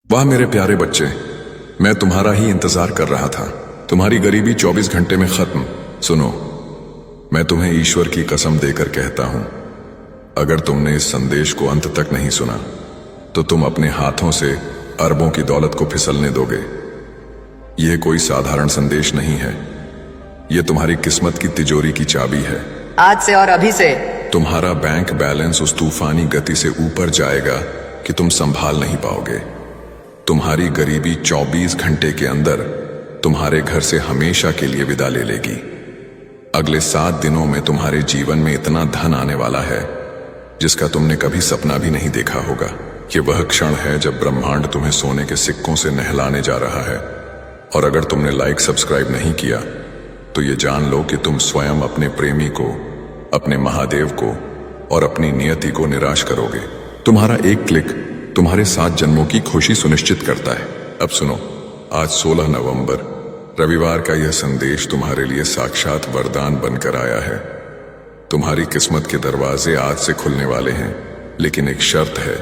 वाह मेरे प्यारे बच्चे, मैं तुम्हारा ही इंतजार कर रहा था। तुम्हारी गरीबी 24 घंटे में खत्म। सुनो, मैं तुम्हें ईश्वर की कसम देकर कहता हूं, अगर तुमने इस संदेश को अंत तक नहीं सुना तो तुम अपने हाथों से अरबों की दौलत को फिसलने दोगे। यह कोई साधारण संदेश नहीं है, यह तुम्हारी किस्मत की तिजोरी की चाबी है। आज से और अभी से तुम्हारा बैंक बैलेंस उस तूफानी गति से ऊपर जाएगा कि तुम संभाल नहीं पाओगे। तुम्हारी गरीबी 24 घंटे के अंदर तुम्हारे घर से हमेशा के लिए विदा ले लेगी। अगले 7 दिनों में तुम्हारे जीवन में इतना धन आने वाला है जिसका तुमने कभी सपना भी नहीं देखा होगा। ये वह क्षण है जब ब्रह्मांड तुम्हें सोने के सिक्कों से नहलाने जा रहा है। और अगर तुमने लाइक सब्सक्राइब नहीं किया तो ये जान लो कि तुम स्वयं अपने प्रेमी को, अपने महादेव को और अपनी नियति को निराश करोगे। तुम्हारा एक क्लिक तुम्हारे 7 जन्मों की खुशी सुनिश्चित करता है। अब सुनो, आज 16 नवंबर रविवार का यह संदेश तुम्हारे लिए साक्षात वरदान बनकर आया है। तुम्हारी किस्मत के दरवाजे आज से खुलने वाले हैं, लेकिन एक शर्त है,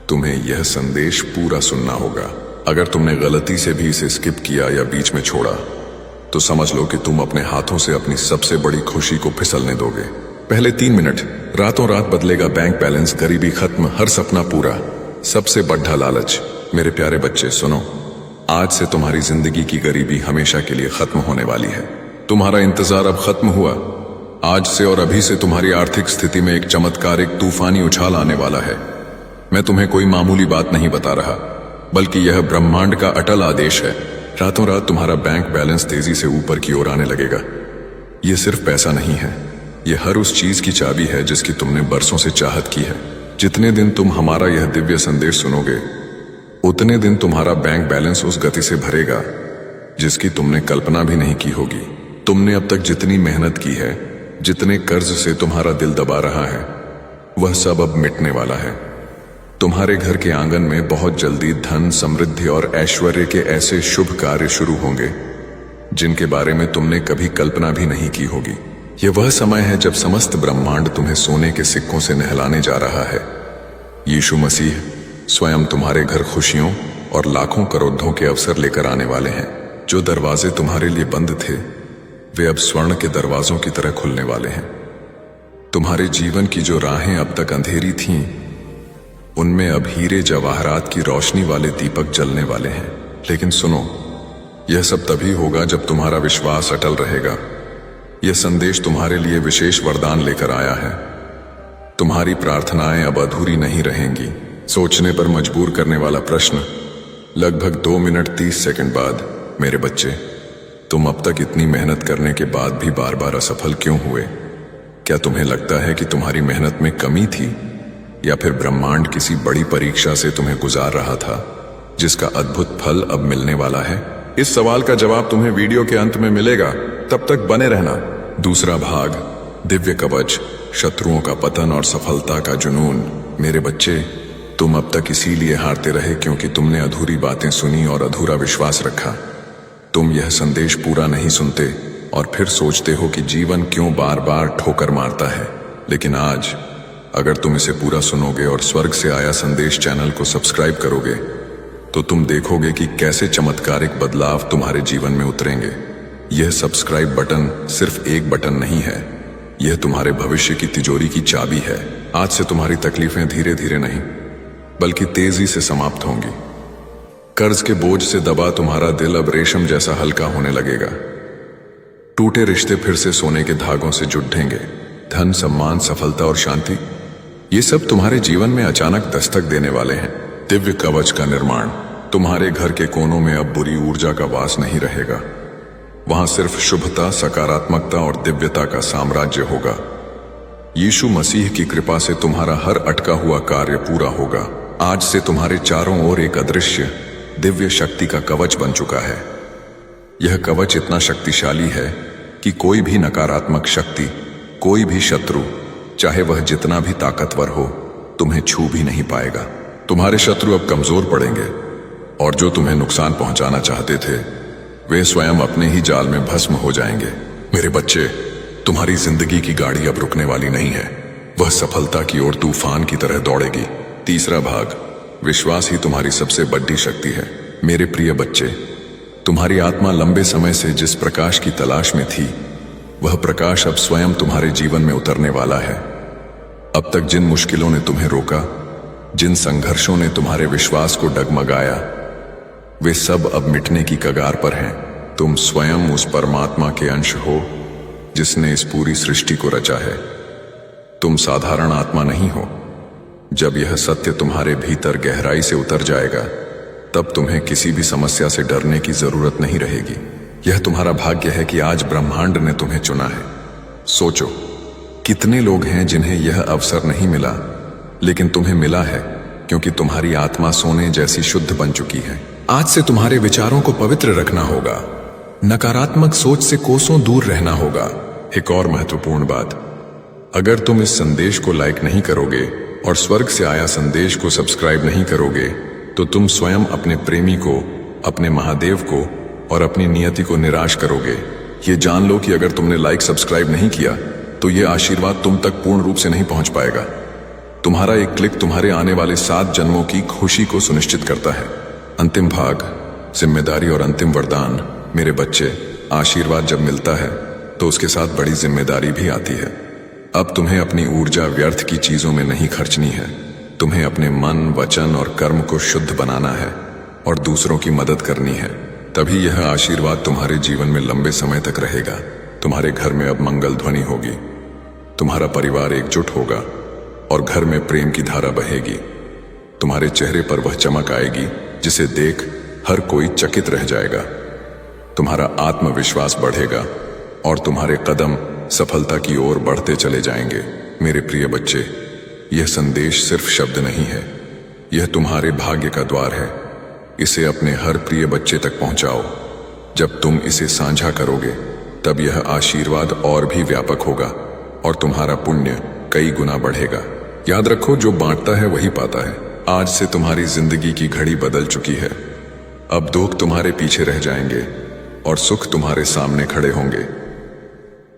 तुम्हें यह संदेश पूरा सुनना होगा। अगर तुमने गलती से भी इसे स्किप किया या बीच में छोड़ा तो समझ लो कि तुम अपने हाथों से अपनी सबसे बड़ी खुशी को फिसलने दोगे। पहले 3 मिनट, रातों रात बदलेगा बैंक बैलेंस, गरीबी खत्म, हर सपना पूरा, सबसे बड़ा लालच। मेरे प्यारे बच्चे सुनो, आज से तुम्हारी जिंदगी की गरीबी हमेशा के लिए खत्म होने वाली है। तुम्हारा इंतजार अब खत्म हुआ। आज से और अभी से तुम्हारी आर्थिक स्थिति में एक चमत्कारिक तूफानी उछाल आने वाला है। मैं तुम्हें कोई मामूली बात नहीं बता रहा, बल्कि यह ब्रह्मांड का अटल आदेश है। रातों रात तुम्हारा बैंक बैलेंस तेजी से ऊपर की ओर आने लगेगा। यह सिर्फ पैसा नहीं है, यह हर उस चीज की चाबी है जिसकी तुमने बरसों से चाहत की है। जितने दिन तुम हमारा यह दिव्य संदेश सुनोगे, उतने दिन तुम्हारा बैंक बैलेंस उस गति से भरेगा जिसकी तुमने कल्पना भी नहीं की होगी। तुमने अब तक जितनी मेहनत की है, जितने कर्ज से तुम्हारा दिल दबा रहा है, वह सब अब मिटने वाला है। तुम्हारे घर के आंगन में बहुत जल्दी धन, समृद्धि और ऐश्वर्य के ऐसे शुभ कार्य शुरू होंगे जिनके बारे में तुमने कभी कल्पना भी नहीं की होगी। यह वह समय है जब समस्त ब्रह्मांड तुम्हें सोने के सिक्कों से नहलाने जा रहा है। यीशु मसीह स्वयं तुम्हारे घर खुशियों और लाखों करोड़ों के अवसर लेकर आने वाले हैं। जो दरवाजे तुम्हारे लिए बंद थे, वे अब स्वर्ण के दरवाजों की तरह खुलने वाले हैं। तुम्हारे जीवन की जो राहें अब तक अंधेरी थीं, उनमें अब हीरे जवाहरात की रोशनी वाले दीपक जलने वाले हैं। लेकिन सुनो, यह सब तभी होगा जब तुम्हारा विश्वास अटल रहेगा। यह संदेश तुम्हारे लिए विशेष वरदान लेकर आया है। तुम्हारी प्रार्थनाएं अब अधूरी नहीं रहेंगी। सोचने पर मजबूर करने वाला प्रश्न। लगभग 2 मिनट 30 सेकंड बाद, मेरे बच्चे, तुम अब तक इतनी मेहनत करने के बाद भी बार बार असफल क्यों हुए? क्या तुम्हें लगता है कि तुम्हारी मेहनत में कमी थी, या फिर ब्रह्मांड किसी बड़ी परीक्षा से तुम्हें गुजार रहा था जिसका अद्भुत फल अब मिलने वाला है? इस सवाल का जवाब तुम्हें वीडियो के अंत में मिलेगा, तब तक बने रहना। दूसरा भाग, दिव्य कवच, शत्रुओं का पतन और सफलता का जुनून। मेरे बच्चे, तुम अब तक इसीलिए हारते रहे क्योंकि तुमने अधूरी बातें सुनी और अधूरा विश्वास रखा। तुम यह संदेश पूरा नहीं सुनते और फिर सोचते हो कि जीवन क्यों बार बार ठोकर मारता है। लेकिन आज अगर तुम इसे पूरा सुनोगे और स्वर्ग से आया संदेश चैनल को सब्सक्राइब करोगे तो तुम देखोगे कि कैसे चमत्कारिक बदलाव तुम्हारे जीवन में उतरेंगे। यह सब्सक्राइब बटन सिर्फ एक बटन नहीं है, यह तुम्हारे भविष्य की तिजोरी की चाबी है। आज से तुम्हारी तकलीफें धीरे धीरे नहीं बल्कि तेजी से समाप्त होंगी। कर्ज के बोझ से दबा तुम्हारा दिल अब रेशम जैसा हल्का होने लगेगा। टूटे रिश्ते फिर से सोने के धागों से जुड़ेंगे। धन, सम्मान, सफलता और शांति, ये सब तुम्हारे जीवन में अचानक दस्तक देने वाले हैं। दिव्य कवच का निर्माण। तुम्हारे घर के कोनों में अब बुरी ऊर्जा का वास नहीं रहेगा। वहां सिर्फ शुभता, सकारात्मकता और दिव्यता का साम्राज्य होगा। यीशु मसीह की कृपा से तुम्हारा हर अटका हुआ कार्य पूरा होगा। आज से तुम्हारे चारों ओर एक अदृश्य दिव्य शक्ति का कवच बन चुका है। यह कवच इतना शक्तिशाली है कि कोई भी नकारात्मक शक्ति, कोई भी शत्रु, चाहे वह जितना भी ताकतवर हो, तुम्हें छू भी नहीं पाएगा। तुम्हारे शत्रु अब कमजोर पड़ेंगे और जो तुम्हें नुकसान पहुंचाना चाहते थे, वे स्वयं अपने ही जाल में भस्म हो जाएंगे। मेरे बच्चे, तुम्हारी जिंदगी की गाड़ी अब रुकने वाली नहीं है। वह सफलता की ओर तूफान की तरह दौड़ेगी। तीसरा भाग, विश्वास ही तुम्हारी सबसे बड़ी शक्ति है। मेरे प्रिय बच्चे, तुम्हारी आत्मा लंबे समय से जिस प्रकाश की तलाश में थी, वह प्रकाश अब स्वयं तुम्हारे जीवन में उतरने वाला है। अब तक जिन मुश्किलों ने तुम्हें रोका, जिन संघर्षों ने तुम्हारे विश्वास को डगमगाया, वे सब अब मिटने की कगार पर हैं। तुम स्वयं उस परमात्मा के अंश हो जिसने इस पूरी सृष्टि को रचा है। तुम साधारण आत्मा नहीं हो। जब यह सत्य तुम्हारे भीतर गहराई से उतर जाएगा, तब तुम्हें किसी भी समस्या से डरने की जरूरत नहीं रहेगी। यह तुम्हारा भाग्य है कि आज ब्रह्मांड ने तुम्हें चुना है। सोचो, कितने लोग हैं जिन्हें यह अवसर नहीं मिला, लेकिन तुम्हें मिला है क्योंकि तुम्हारी आत्मा सोने जैसी शुद्ध बन चुकी है। आज से तुम्हारे विचारों को पवित्र रखना होगा, नकारात्मक सोच से कोसों दूर रहना होगा। एक और महत्वपूर्ण बात, अगर तुम इस संदेश को लाइक नहीं करोगे और स्वर्ग से आया संदेश को सब्सक्राइब नहीं करोगे, तो तुम स्वयं अपने प्रेमी को, अपने महादेव को और अपनी नियति को निराश करोगे। ये जान लो कि अगर तुमने लाइक सब्सक्राइब नहीं किया, तो ये आशीर्वाद तुम तक पूर्ण रूप से नहीं पहुंच पाएगा। तुम्हारा एक क्लिक तुम्हारे आने वाले 7 जन्मों की खुशी को सुनिश्चित करता है। अंतिम भाग, जिम्मेदारी और अंतिम वरदान। मेरे बच्चे, आशीर्वाद जब मिलता है तो उसके साथ बड़ी जिम्मेदारी भी आती है। अब तुम्हें अपनी ऊर्जा व्यर्थ की चीजों में नहीं खर्चनी है। तुम्हें अपने मन, वचन और कर्म को शुद्ध बनाना है और दूसरों की मदद करनी है। तभी यह आशीर्वाद तुम्हारे जीवन में लंबे समय तक रहेगा। तुम्हारे घर में अब मंगल ध्वनि होगी, तुम्हारा परिवार एकजुट होगा और घर में प्रेम की धारा बहेगी। तुम्हारे चेहरे पर वह चमक आएगी जिसे देख हर कोई चकित रह जाएगा। तुम्हारा आत्मविश्वास बढ़ेगा और तुम्हारे कदम सफलता की ओर बढ़ते चले जाएंगे। मेरे प्रिय बच्चे, यह संदेश सिर्फ शब्द नहीं है, यह तुम्हारे भाग्य का द्वार है। इसे अपने हर प्रिय बच्चे तक पहुंचाओ। जब तुम इसे साझा करोगे, तब यह आशीर्वाद और भी व्यापक होगा और तुम्हारा पुण्य कई गुना बढ़ेगा। याद रखो, जो बांटता है वही पाता है। आज से तुम्हारी जिंदगी की घड़ी बदल चुकी है। अब दुख तुम्हारे पीछे रह जाएंगे और सुख तुम्हारे सामने खड़े होंगे।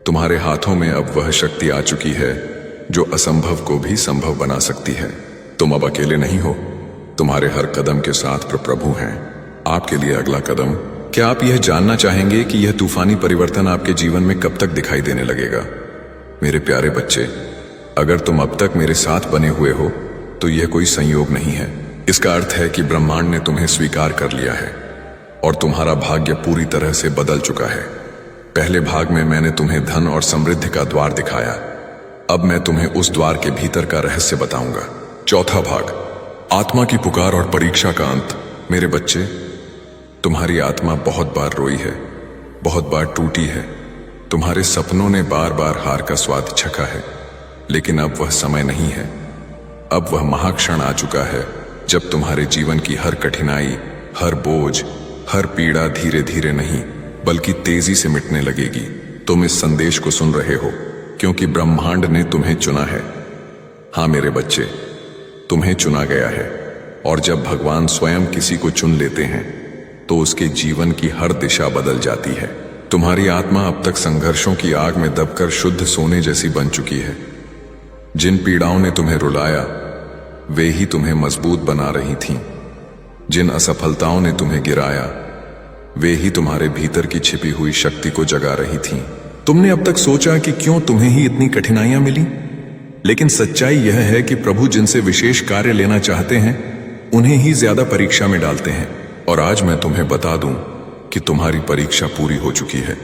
तुम्हारे हाथों में अब वह शक्ति आ चुकी है जो असंभव को भी संभव बना सकती है। तुम अब अकेले नहीं हो, तुम्हारे हर कदम के साथ प्रभु हैं। आपके लिए अगला कदम, क्या आप यह जानना चाहेंगे कि यह तूफानी परिवर्तन आपके जीवन में कब तक दिखाई देने लगेगा? मेरे प्यारे बच्चे, अगर तुम अब तक मेरे साथ बने हुए हो, तो यह कोई संयोग नहीं है। इसका अर्थ है कि ब्रह्मांड ने तुम्हें स्वीकार कर लिया है और तुम्हारा भाग्य पूरी तरह से बदल चुका है। पहले भाग में मैंने तुम्हें धन और समृद्धि का द्वार दिखाया। अब मैं तुम्हें उस द्वार के भीतर का रहस्य बताऊंगा। चौथा भाग, आत्मा की पुकार और परीक्षा का अंत। मेरे बच्चे, तुम्हारी आत्मा बहुत बार रोई है, बहुत बार टूटी है। तुम्हारे सपनों ने बार बार हार का स्वाद चखा है, लेकिन अब वह समय नहीं है। अब वह महाक्षण आ चुका है जब तुम्हारे जीवन की हर कठिनाई, हर बोझ, हर पीड़ा धीरे धीरे नहीं बल्कि तेजी से मिटने लगेगी। तुम इस संदेश को सुन रहे हो क्योंकि ब्रह्मांड ने तुम्हें चुना है। हाँ मेरे बच्चे, तुम्हें चुना गया है, और जब भगवान स्वयं किसी को चुन लेते हैं तो उसके जीवन की हर दिशा बदल जाती है। तुम्हारी आत्मा अब तक संघर्षों की आग में दबकर शुद्ध सोने जैसी बन चुकी है। जिन पीड़ाओं ने तुम्हें रुलाया, वे ही तुम्हें मजबूत बना रही थीं। जिन असफलताओं ने तुम्हें गिराया, वे ही तुम्हारे भीतर की छिपी हुई शक्ति को जगा रही थीं। तुमने अब तक सोचा कि क्यों तुम्हें ही इतनी कठिनाइयां मिली, लेकिन सच्चाई यह है कि प्रभु जिनसे विशेष कार्य लेना चाहते हैं, उन्हें ही ज्यादा परीक्षा में डालते हैं। और आज मैं तुम्हें बता दूं कि तुम्हारी परीक्षा पूरी हो चुकी है।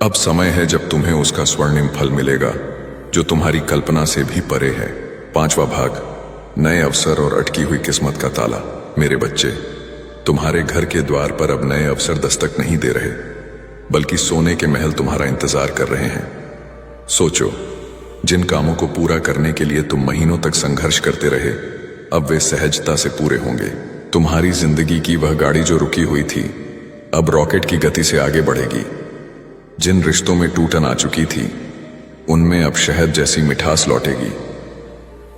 अब समय है जब तुम्हें उसका स्वर्णिम फल मिलेगा जो तुम्हारी कल्पना से भी परे है। पांचवा भाग, नए अवसर और अटकी हुई किस्मत का ताला। मेरे बच्चे, तुम्हारे घर के द्वार पर अब नए अवसर दस्तक नहीं दे रहे, बल्कि सोने के महल तुम्हारा इंतजार कर रहे हैं। सोचो, जिन कामों को पूरा करने के लिए तुम महीनों तक संघर्ष करते रहे, अब वे सहजता से पूरे होंगे। तुम्हारी जिंदगी की वह गाड़ी जो रुकी हुई थी, अब रॉकेट की गति से आगे बढ़ेगी। जिन रिश्तों में टूटन आ चुकी थी, उनमें अब शहद जैसी मिठास लौटेगी।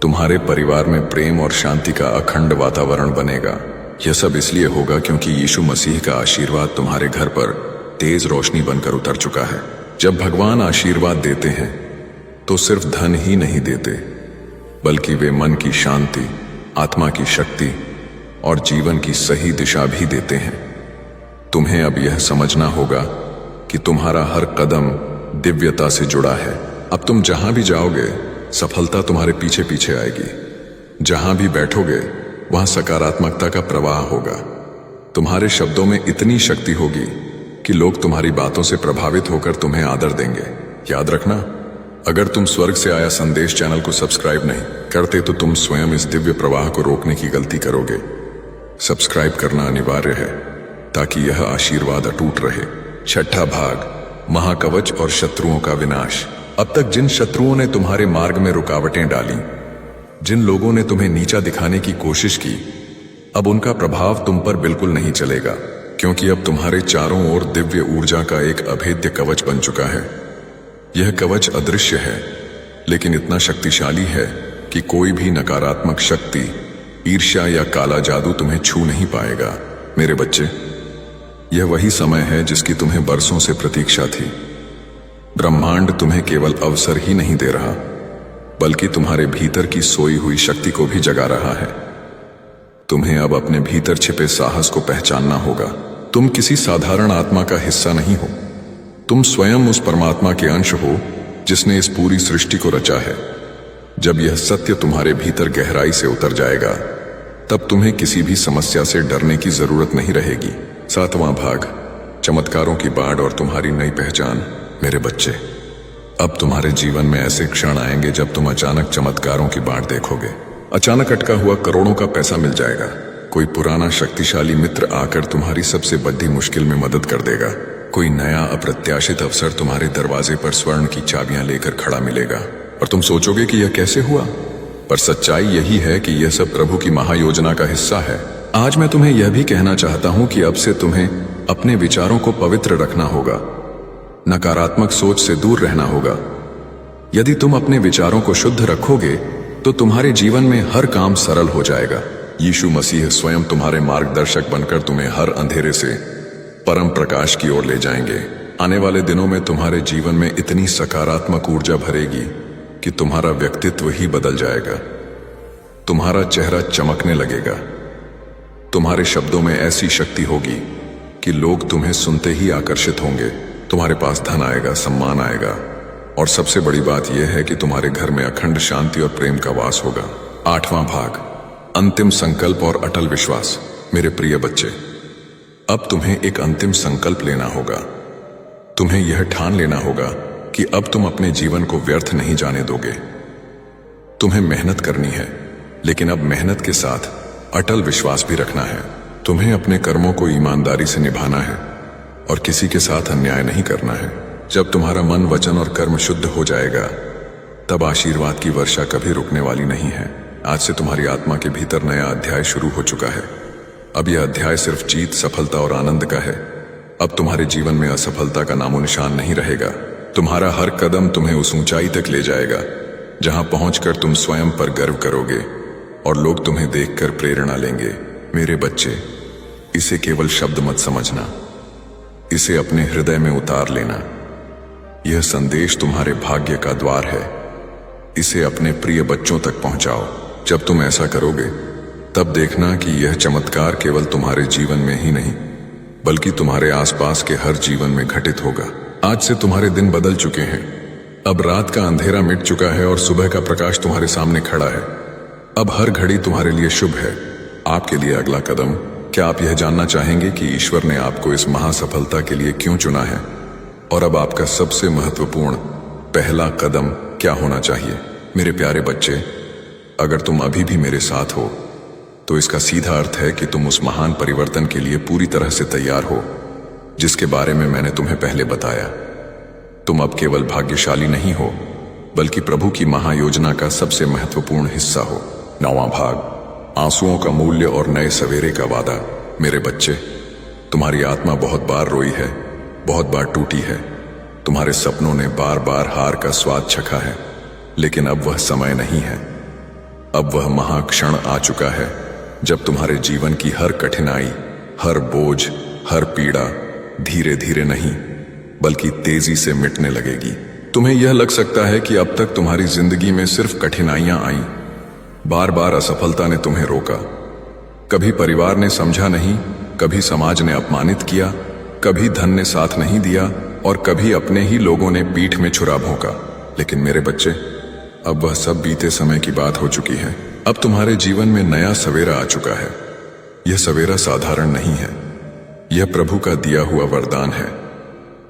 तुम्हारे परिवार में प्रेम और शांति का अखंड वातावरण बनेगा। यह सब इसलिए होगा क्योंकि यीशु मसीह का आशीर्वाद तुम्हारे घर पर तेज रोशनी बनकर उतर चुका है। जब भगवान आशीर्वाद देते हैं तो सिर्फ धन ही नहीं देते, बल्कि वे मन की शांति, आत्मा की शक्ति और जीवन की सही दिशा भी देते हैं। तुम्हें अब यह समझना होगा कि तुम्हारा हर कदम दिव्यता से जुड़ा है। अब तुम जहां भी जाओगे सफलता तुम्हारे पीछे पीछे आएगी। जहां भी बैठोगे वहां सकारात्मकता का प्रवाह होगा। तुम्हारे शब्दों में इतनी शक्ति होगी कि लोग तुम्हारी बातों से प्रभावित होकर तुम्हें आदर देंगे। याद रखना, अगर तुम स्वर्ग से आया संदेश चैनल को सब्सक्राइब नहीं करते तो तुम स्वयं इस दिव्य प्रवाह को रोकने की गलती करोगे। सब्सक्राइब करना अनिवार्य है ताकि यह आशीर्वाद अटूट रहे। छठा भाग, महाकवच और शत्रुओं का विनाश। अब तक जिन शत्रुओं ने तुम्हारे मार्ग में रुकावटें डाली, जिन लोगों ने तुम्हें नीचा दिखाने की कोशिश की, अब उनका प्रभाव तुम पर बिल्कुल नहीं चलेगा, क्योंकि अब तुम्हारे चारों ओर दिव्य ऊर्जा का एक अभेद्य कवच बन चुका है। यह कवच अदृश्य है लेकिन इतना शक्तिशाली है कि कोई भी नकारात्मक शक्ति, ईर्ष्या या काला जादू तुम्हें छू नहीं पाएगा। मेरे बच्चे, यह वही समय है जिसकी तुम्हें बरसों से प्रतीक्षा थी। ब्रह्मांड तुम्हें केवल अवसर ही नहीं दे रहा, बल्कि तुम्हारे भीतर की सोई हुई शक्ति को भी जगा रहा है। तुम्हें अब अपने भीतर छिपे साहस को पहचानना होगा। तुम किसी साधारण आत्मा का हिस्सा नहीं हो, तुम स्वयं उस परमात्मा के अंश हो जिसने इस पूरी सृष्टि को रचा है। जब यह सत्य तुम्हारे भीतर गहराई से उतर जाएगा, तब तुम्हें किसी भी समस्या से डरने की जरूरत नहीं रहेगी। सातवां भाग, चमत्कारों की बाढ़ और तुम्हारी नई पहचान। मेरे बच्चे, अब तुम्हारे जीवन में ऐसे क्षण आएंगे जब तुम अचानक चमत्कारों की बाढ़ देखोगे। अचानक अटका हुआ करोड़ों का पैसा मिल जाएगा। कोई पुराना शक्तिशाली मित्र आकर तुम्हारी सबसे बड़ी मुश्किल में मदद कर देगा। कोई नया अप्रत्याशित अवसर तुम्हारे दरवाजे पर स्वर्ण की चाबियां लेकर खड़ा मिलेगा और तुम सोचोगे कि यह कैसे हुआ, पर सच्चाई यही है कि यह सब प्रभु की महायोजना का हिस्सा है। आज मैं तुम्हें यह भी कहना चाहता हूं कि अब से तुम्हें अपने विचारों को पवित्र रखना होगा, नकारात्मक सोच से दूर रहना होगा। यदि तुम अपने विचारों को शुद्ध रखोगे तो तुम्हारे जीवन में हर काम सरल हो जाएगा। यीशु मसीह स्वयं तुम्हारे मार्गदर्शक बनकर तुम्हें हर अंधेरे से परम प्रकाश की ओर ले जाएंगे। आने वाले दिनों में तुम्हारे जीवन में इतनी सकारात्मक ऊर्जा भरेगी कि तुम्हारा व्यक्तित्व ही बदल जाएगा। तुम्हारा चेहरा चमकने लगेगा। तुम्हारे शब्दों में ऐसी शक्ति होगी कि लोग तुम्हें सुनते ही आकर्षित होंगे। तुम्हारे पास धन आएगा, सम्मान आएगा, और सबसे बड़ी बात यह है कि तुम्हारे घर में अखंड शांति और प्रेम का वास होगा। आठवां भाग, अंतिम संकल्प और अटल विश्वास। मेरे प्रिय बच्चे, अब तुम्हें एक अंतिम संकल्प लेना होगा। तुम्हें यह ठान लेना होगा कि अब तुम अपने जीवन को व्यर्थ नहीं जाने दोगे। तुम्हें मेहनत करनी है, लेकिन अब मेहनत के साथ अटल विश्वास भी रखना है। तुम्हें अपने कर्मों को ईमानदारी से निभाना है और किसी के साथ अन्याय नहीं करना है। जब तुम्हारा मन, वचन और कर्म शुद्ध हो जाएगा, तब आशीर्वाद की वर्षा कभी रुकने वाली नहीं है। आज से तुम्हारी आत्मा के भीतर नया अध्याय शुरू हो चुका है। अब यह अध्याय सिर्फ जीत, सफलता और आनंद का है। अब तुम्हारे जीवन में असफलता का नामो निशान नहीं रहेगा। तुम्हारा हर कदम तुम्हें उस ऊंचाई तक ले जाएगा जहां पहुंचकर तुम स्वयं पर गर्व करोगे और लोग तुम्हें देखकर प्रेरणा लेंगे। मेरे बच्चे, इसे केवल शब्द मत समझना, इसे अपने हृदय में उतार लेना। यह संदेश तुम्हारे भाग्य का द्वार है। इसे अपने प्रिय बच्चों तक पहुंचाओ। जब तुम ऐसा करोगे, तब देखना कि यह चमत्कार केवल तुम्हारे जीवन में ही नहीं, बल्कि तुम्हारे आसपास के हर जीवन में घटित होगा। आज से तुम्हारे दिन बदल चुके हैं। अब रात का अंधेरा मिट चुका है और सुबह का प्रकाश तुम्हारे सामने खड़ा है। अब हर घड़ी तुम्हारे लिए शुभ है। आपके लिए अगला कदम, क्या आप यह जानना चाहेंगे कि ईश्वर ने आपको इस महासफलता के लिए क्यों चुना है? और अब आपका सबसे महत्वपूर्ण पहला कदम क्या होना चाहिए? मेरे प्यारे बच्चे, अगर तुम अभी भी मेरे साथ हो तो इसका सीधा अर्थ है कि तुम उस महान परिवर्तन के लिए पूरी तरह से तैयार हो जिसके बारे में मैंने तुम्हें पहले बताया। तुम अब केवल भाग्यशाली नहीं हो, बल्कि प्रभु की महायोजना का सबसे महत्वपूर्ण हिस्सा हो। 9वां भाग, आंसुओं का मूल्य और नए सवेरे का वादा। मेरे बच्चे, तुम्हारी आत्मा बहुत बार रोई है, बहुत बार टूटी है। तुम्हारे सपनों ने बार बार हार का स्वाद चखा है, लेकिन अब वह समय नहीं है। अब वह महाक्षण आ चुका है जब तुम्हारे जीवन की हर कठिनाई, हर बोझ, हर पीड़ा धीरे धीरे नहीं बल्कि तेजी से मिटने लगेगी। तुम्हें यह लग सकता है कि अब तक तुम्हारी जिंदगी में सिर्फ कठिनाइयां आईं, बार बार असफलता ने तुम्हें रोका, कभी परिवार ने समझा नहीं, कभी समाज ने अपमानित किया, कभी धन ने साथ नहीं दिया और कभी अपने ही लोगों ने पीठ में छुरा भोंका। लेकिन मेरे बच्चे, अब वह सब बीते समय की बात हो चुकी है। अब तुम्हारे जीवन में नया सवेरा आ चुका है। यह सवेरा साधारण नहीं है, यह प्रभु का दिया हुआ वरदान है।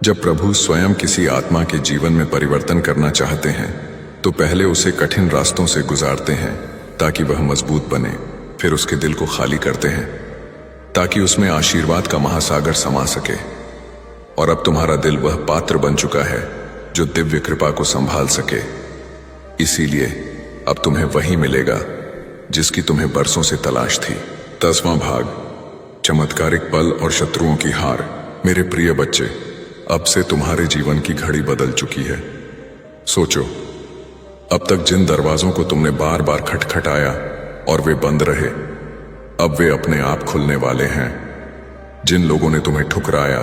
जब प्रभु स्वयं किसी आत्मा के जीवन में परिवर्तन करना चाहते हैं तो पहले उसे कठिन रास्तों से गुजारते हैं ताकि वह मजबूत बने। फिर उसके दिल को खाली करते हैं ताकि उसमें आशीर्वाद का महासागर समा सके। और अब तुम्हारा दिल वह पात्र बन चुका है जो दिव्य कृपा को संभाल सके। इसीलिए अब तुम्हें वही मिलेगा जिसकी तुम्हें बरसों से तलाश थी। 10वां भाग, चमत्कारिक पल और शत्रुओं की हार। मेरे प्रिय बच्चे, अब से तुम्हारे जीवन की घड़ी बदल चुकी है। सोचो, अब तक जिन दरवाजों को तुमने बार बार खटखटाया और वे बंद रहे, अब वे अपने आप खुलने वाले हैं। जिन लोगों ने तुम्हें ठुकराया,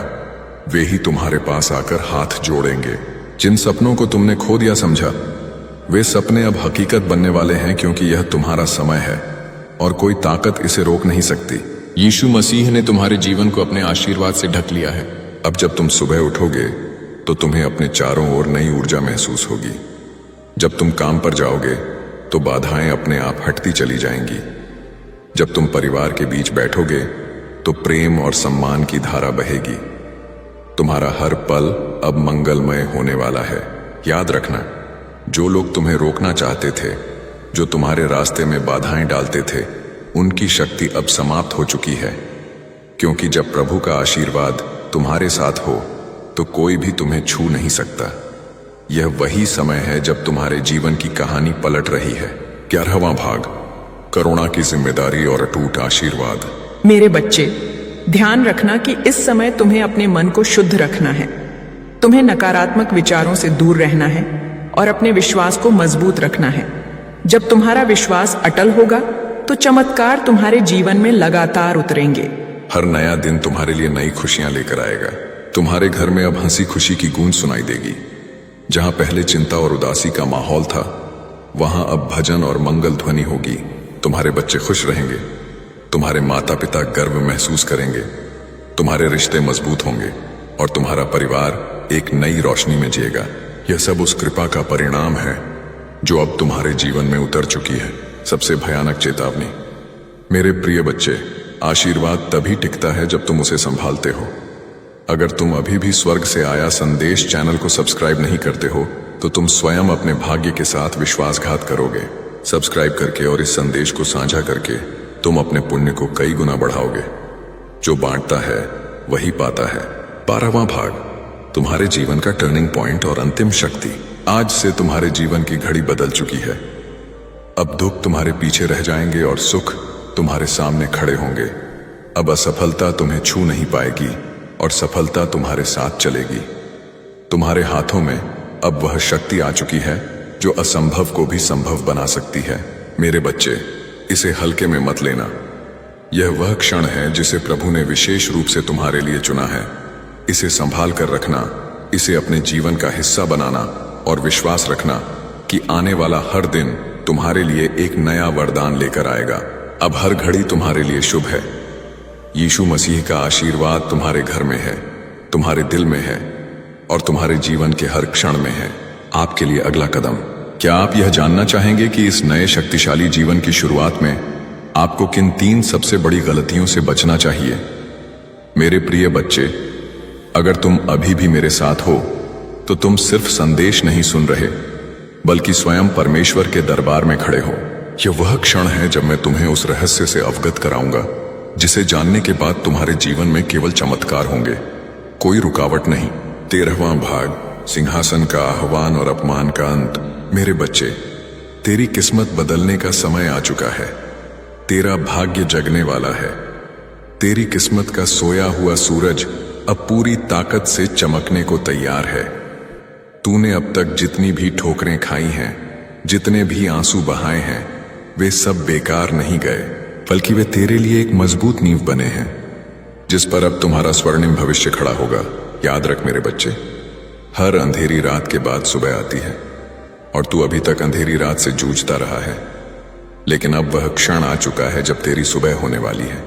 वे ही तुम्हारे पास आकर हाथ जोड़ेंगे। जिन सपनों को तुमने खो दिया समझा, वे सपने अब हकीकत बनने वाले हैं, क्योंकि यह तुम्हारा समय है और कोई ताकत इसे रोक नहीं सकती। यीशु मसीह ने तुम्हारे जीवन को अपने आशीर्वाद से ढक लिया है। अब जब तुम सुबह उठोगे तो तुम्हें अपने चारों ओर नई ऊर्जा महसूस होगी। जब तुम काम पर जाओगे तो बाधाएं अपने आप हटती चली जाएंगी। जब तुम परिवार के बीच बैठोगे तो प्रेम और सम्मान की धारा बहेगी। तुम्हारा हर पल अब मंगलमय होने वाला है। याद रखना, जो लोग तुम्हें रोकना चाहते थे, जो तुम्हारे रास्ते में बाधाएं डालते थे, उनकी शक्ति अब समाप्त हो चुकी है। क्योंकि जब प्रभु का आशीर्वाद तुम्हारे साथ हो तो कोई भी तुम्हें छू नहीं सकता। यह वही समय है जब तुम्हारे जीवन की कहानी पलट रही है। 11वां भाग, करुणा की जिम्मेदारी और अटूट आशीर्वाद। मेरे बच्चे, ध्यान रखना कि इस समय तुम्हें अपने मन को शुद्ध रखना है। तुम्हें नकारात्मक विचारों से दूर रहना है और अपने विश्वास को मजबूत रखना है। जब तुम्हारा विश्वास अटल होगा तो चमत्कार तुम्हारे जीवन में लगातार उतरेंगे। हर नया दिन तुम्हारे लिए नई खुशियां लेकर आएगा। तुम्हारे घर में अब हंसी खुशी की गूंज सुनाई देगी। जहां पहले चिंता और उदासी का माहौल था, वहां अब भजन और मंगल ध्वनि होगी। तुम्हारे बच्चे खुश रहेंगे, तुम्हारे माता पिता गर्व महसूस करेंगे, तुम्हारे रिश्ते मजबूत होंगे और तुम्हारा परिवार एक नई रोशनी में जिएगा। यह सब उस कृपा का परिणाम है जो अब तुम्हारे जीवन में उतर चुकी है। सबसे भयानक चेतावनी, मेरे प्रिय बच्चे, आशीर्वाद तभी टिकता है जब तुम उसे संभालते हो। अगर तुम अभी भी स्वर्ग से आया संदेश चैनल को सब्सक्राइब नहीं करते हो तो तुम स्वयं अपने भाग्य के साथ विश्वासघात करोगे। सब्सक्राइब करके और इस संदेश को साझा करके तुम अपने पुण्य को कई गुना बढ़ाओगे। जो बांटता है वही पाता है। 12वां भाग, तुम्हारे जीवन का टर्निंग पॉइंट और अंतिम शक्ति। आज से तुम्हारे जीवन की घड़ी बदल चुकी है। अब दुख तुम्हारे पीछे रह जाएंगे और सुख तुम्हारे सामने खड़े होंगे। अब असफलता तुम्हें छू नहीं पाएगी और सफलता तुम्हारे साथ चलेगी। तुम्हारे हाथों में अब वह शक्ति आ चुकी है जो असंभव को भी संभव बना सकती है। मेरे बच्चे, इसे हल्के में मत लेना। यह वह क्षण है जिसे प्रभु ने विशेष रूप से तुम्हारे लिए चुना है। इसे संभाल कर रखना, इसे अपने जीवन का हिस्सा बनाना और विश्वास रखना कि आने वाला हर दिन तुम्हारे लिए एक नया वरदान लेकर आएगा। अब हर घड़ी तुम्हारे लिए शुभ है। यीशु मसीह का आशीर्वाद तुम्हारे घर में है, तुम्हारे दिल में है और तुम्हारे जीवन के हर क्षण में है। आपके लिए अगला कदम, क्या आप यह जानना चाहेंगे कि इस नए शक्तिशाली जीवन की शुरुआत में आपको किन 3 सबसे बड़ी गलतियों से बचना चाहिए? मेरे प्रिय बच्चे, अगर तुम अभी भी मेरे साथ हो तो तुम सिर्फ संदेश नहीं सुन रहे, बल्कि स्वयं परमेश्वर के दरबार में खड़े हो। यह वह क्षण है जब मैं तुम्हें उस रहस्य से अवगत कराऊंगा जिसे जानने के बाद तुम्हारे जीवन में केवल चमत्कार होंगे, कोई रुकावट नहीं। 13वां भाग, सिंहासन का आह्वान और अपमान का अंत। मेरे बच्चे, तेरी किस्मत बदलने का समय आ चुका है। तेरा भाग्य जगने वाला है। तेरी किस्मत का सोया हुआ सूरज अब पूरी ताकत से चमकने को तैयार है। तूने अब तक जितनी भी ठोकरें खाई हैं, जितने भी आंसू बहाए हैं, वे सब बेकार नहीं गए, बल्कि वे तेरे लिए एक मजबूत नींव बने हैं जिस पर अब तुम्हारा स्वर्णिम भविष्य खड़ा होगा। याद रख मेरे बच्चे, हर अंधेरी रात के बाद सुबह आती है और तू अभी तक अंधेरी रात से जूझता रहा है। लेकिन अब वह क्षण आ चुका है जब तेरी सुबह होने वाली है,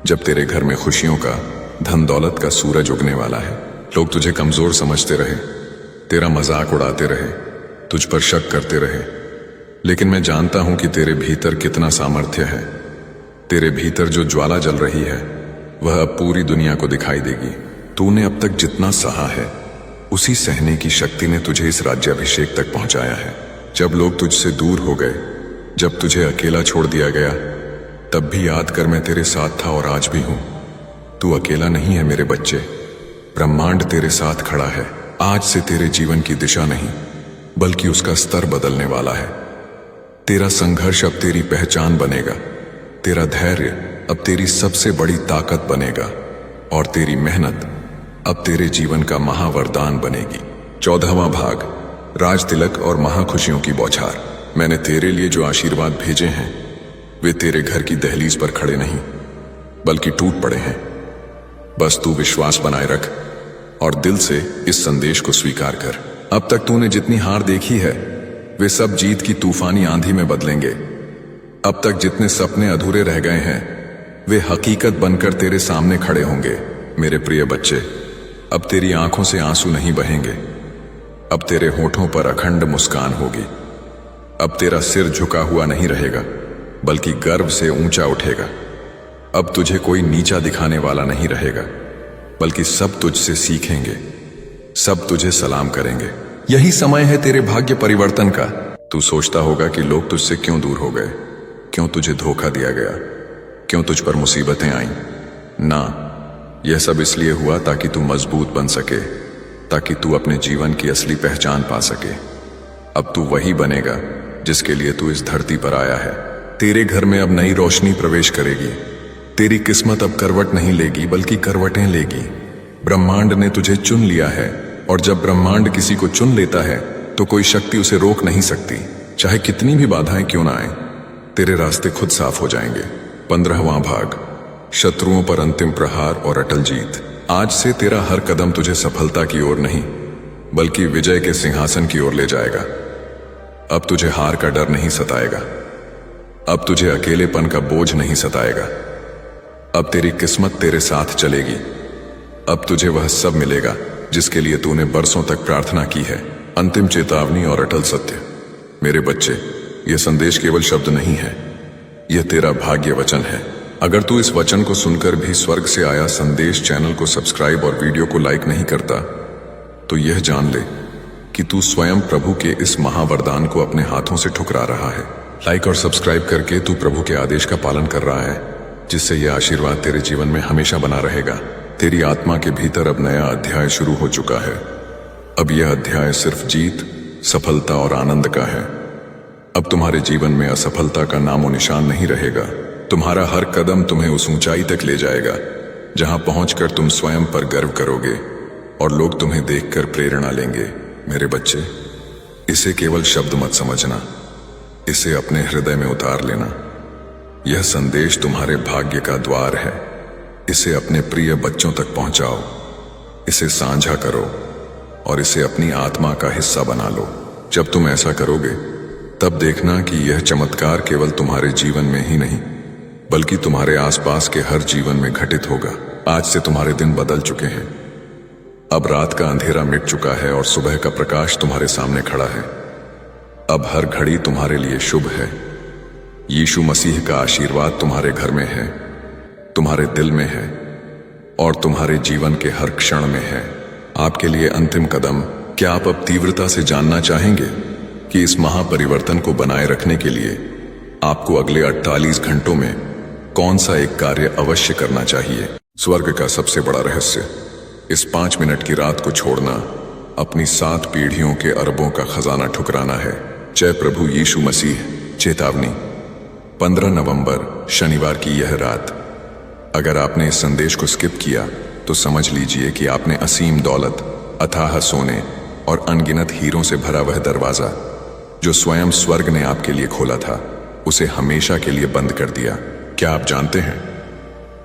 जब तेरे घर में खुशियों का, धन दौलत का सूरज उगने वाला है। लोग तुझे कमजोर समझते रहे, तेरा मजाक उड़ाते रहे, तुझ पर शक करते रहे, लेकिन मैं जानता हूं कि तेरे भीतर कितना सामर्थ्य है। तेरे भीतर जो ज्वाला जल रही है वह अब पूरी दुनिया को दिखाई देगी। तूने अब तक जितना सहा है उसी सहने की शक्ति ने तुझे इस राज्याभिषेक तक पहुंचाया है। जब लोग तुझसे दूर हो गए, जब तुझे अकेला छोड़ दिया गया, तब भी याद कर मैं तेरे साथ था और आज भी हूं। तू अकेला नहीं है मेरे बच्चे, ब्रह्मांड तेरे साथ खड़ा है। आज से तेरे जीवन की दिशा नहीं बल्कि उसका स्तर बदलने वाला है। तेरा संघर्ष अब तेरी पहचान बनेगा, तेरा धैर्य अब तेरी सबसे बड़ी ताकत बनेगा और तेरी मेहनत अब तेरे जीवन का महावरदान बनेगी। 14वां भाग, राज तिलक और महाखुशियों की बौछार। मैंने तेरे लिए जो आशीर्वाद भेजे हैं वे तेरे घर की दहलीज पर खड़े नहीं बल्कि टूट पड़े हैं। बस तू विश्वास बनाए रख और दिल से इस संदेश को स्वीकार कर। अब तक तूने जितनी हार देखी है वे सब जीत की तूफानी आंधी में बदलेंगे। अब तक जितने सपने अधूरे रह गए हैं वे हकीकत बनकर तेरे सामने खड़े होंगे। मेरे प्रिय बच्चे, अब तेरी आंखों से आंसू नहीं बहेंगे, अब तेरे होठों पर अखंड मुस्कान होगी। अब तेरा सिर झुका हुआ नहीं रहेगा बल्कि गर्व से ऊंचा उठेगा। अब तुझे कोई नीचा दिखाने वाला नहीं रहेगा बल्कि सब तुझसे सीखेंगे, सब तुझे सलाम करेंगे। यही समय है तेरे भाग्य परिवर्तन का। तू सोचता होगा कि लोग तुझसे क्यों दूर हो गए, क्यों तुझे धोखा दिया गया, क्यों तुझ पर मुसीबतें आईं। ना, यह सब इसलिए हुआ ताकि तू मजबूत बन सके, ताकि तू अपने जीवन की असली पहचान पा सके। अब तू वही बनेगा जिसके लिए तू इस धरती पर आया है। तेरे घर में अब नई रोशनी प्रवेश करेगी। तेरी किस्मत अब करवट नहीं लेगी बल्कि करवटें लेगी। ब्रह्मांड ने तुझे चुन लिया है और जब ब्रह्मांड किसी को चुन लेता है तो कोई शक्ति उसे रोक नहीं सकती, चाहे कितनी भी बाधाएं क्यों ना आए। तेरे रास्ते खुद साफ हो जाएंगे। 15वां भाग, शत्रुओं पर अंतिम प्रहार और अटल जीत। आज से तेरा हर कदम तुझे सफलता की ओर नहीं बल्कि विजय के सिंहासन की ओर ले जाएगा। अब तुझे हार का डर नहीं सताएगा, अब तुझे अकेलेपन का बोझ नहीं सताएगा। अब तेरी किस्मत तेरे साथ चलेगी। अब तुझे वह सब मिलेगा जिसके लिए तूने बरसों तक प्रार्थना की है। अंतिम चेतावनी और अटल सत्य। मेरे बच्चे, यह संदेश केवल शब्द नहीं है, यह तेरा भाग्य वचन है। अगर तू इस वचन को सुनकर भी स्वर्ग से आया संदेश चैनल को सब्सक्राइब और वीडियो को लाइक नहीं करता तो यह जान ले कि तू स्वयं प्रभु के इस महावरदान को अपने हाथों से ठुकरा रहा है। लाइक और सब्सक्राइब करके तू प्रभु के आदेश का पालन कर रहा है, जिससे यह आशीर्वाद तेरे जीवन में हमेशा बना रहेगा। तेरी आत्मा के भीतर अब नया अध्याय शुरू हो चुका है। अब यह अध्याय सिर्फ जीत, सफलता और आनंद का है। अब तुम्हारे जीवन में असफलता का नामो निशान नहीं रहेगा। तुम्हारा हर कदम तुम्हें उस ऊंचाई तक ले जाएगा जहां पहुंचकर तुम स्वयं पर गर्व करोगे और लोग तुम्हें देखकर प्रेरणा लेंगे। मेरे बच्चे, इसे केवल शब्द मत समझना, इसे अपने हृदय में उतार लेना। यह संदेश तुम्हारे भाग्य का द्वार है। इसे अपने प्रिय बच्चों तक पहुंचाओ, इसे साझा करो और इसे अपनी आत्मा का हिस्सा बना लो। जब तुम ऐसा करोगे तब देखना कि यह चमत्कार केवल तुम्हारे जीवन में ही नहीं बल्कि तुम्हारे आसपास के हर जीवन में घटित होगा। आज से तुम्हारे दिन बदल चुके हैं। अब रात का अंधेरा मिट चुका है और सुबह का प्रकाश तुम्हारे सामने खड़ा है। अब हर घड़ी तुम्हारे लिए शुभ है। यीशु मसीह का आशीर्वाद तुम्हारे घर में है, तुम्हारे दिल में है और तुम्हारे जीवन के हर क्षण में है। आपके लिए अंतिम कदम। क्या आप अब तीव्रता से जानना चाहेंगे कि इस महापरिवर्तन को बनाए रखने के लिए आपको अगले 48 घंटों में कौन सा एक कार्य अवश्य करना चाहिए? स्वर्ग का सबसे बड़ा रहस्य, इस 5 मिनट की रात को छोड़ना अपनी 7 पीढ़ियों के अरबों का खजाना ठुकराना है। जय प्रभु यीशु मसीह। चेतावनी, 15 नवंबर शनिवार की यह रात। अगर आपने इस संदेश को स्किप किया तो समझ लीजिए कि आपने असीम दौलत, अथाह सोने और अनगिनत हीरों से भरा वह दरवाजा जो स्वयं स्वर्ग ने आपके लिए खोला था, उसे हमेशा के लिए बंद कर दिया। क्या आप जानते हैं,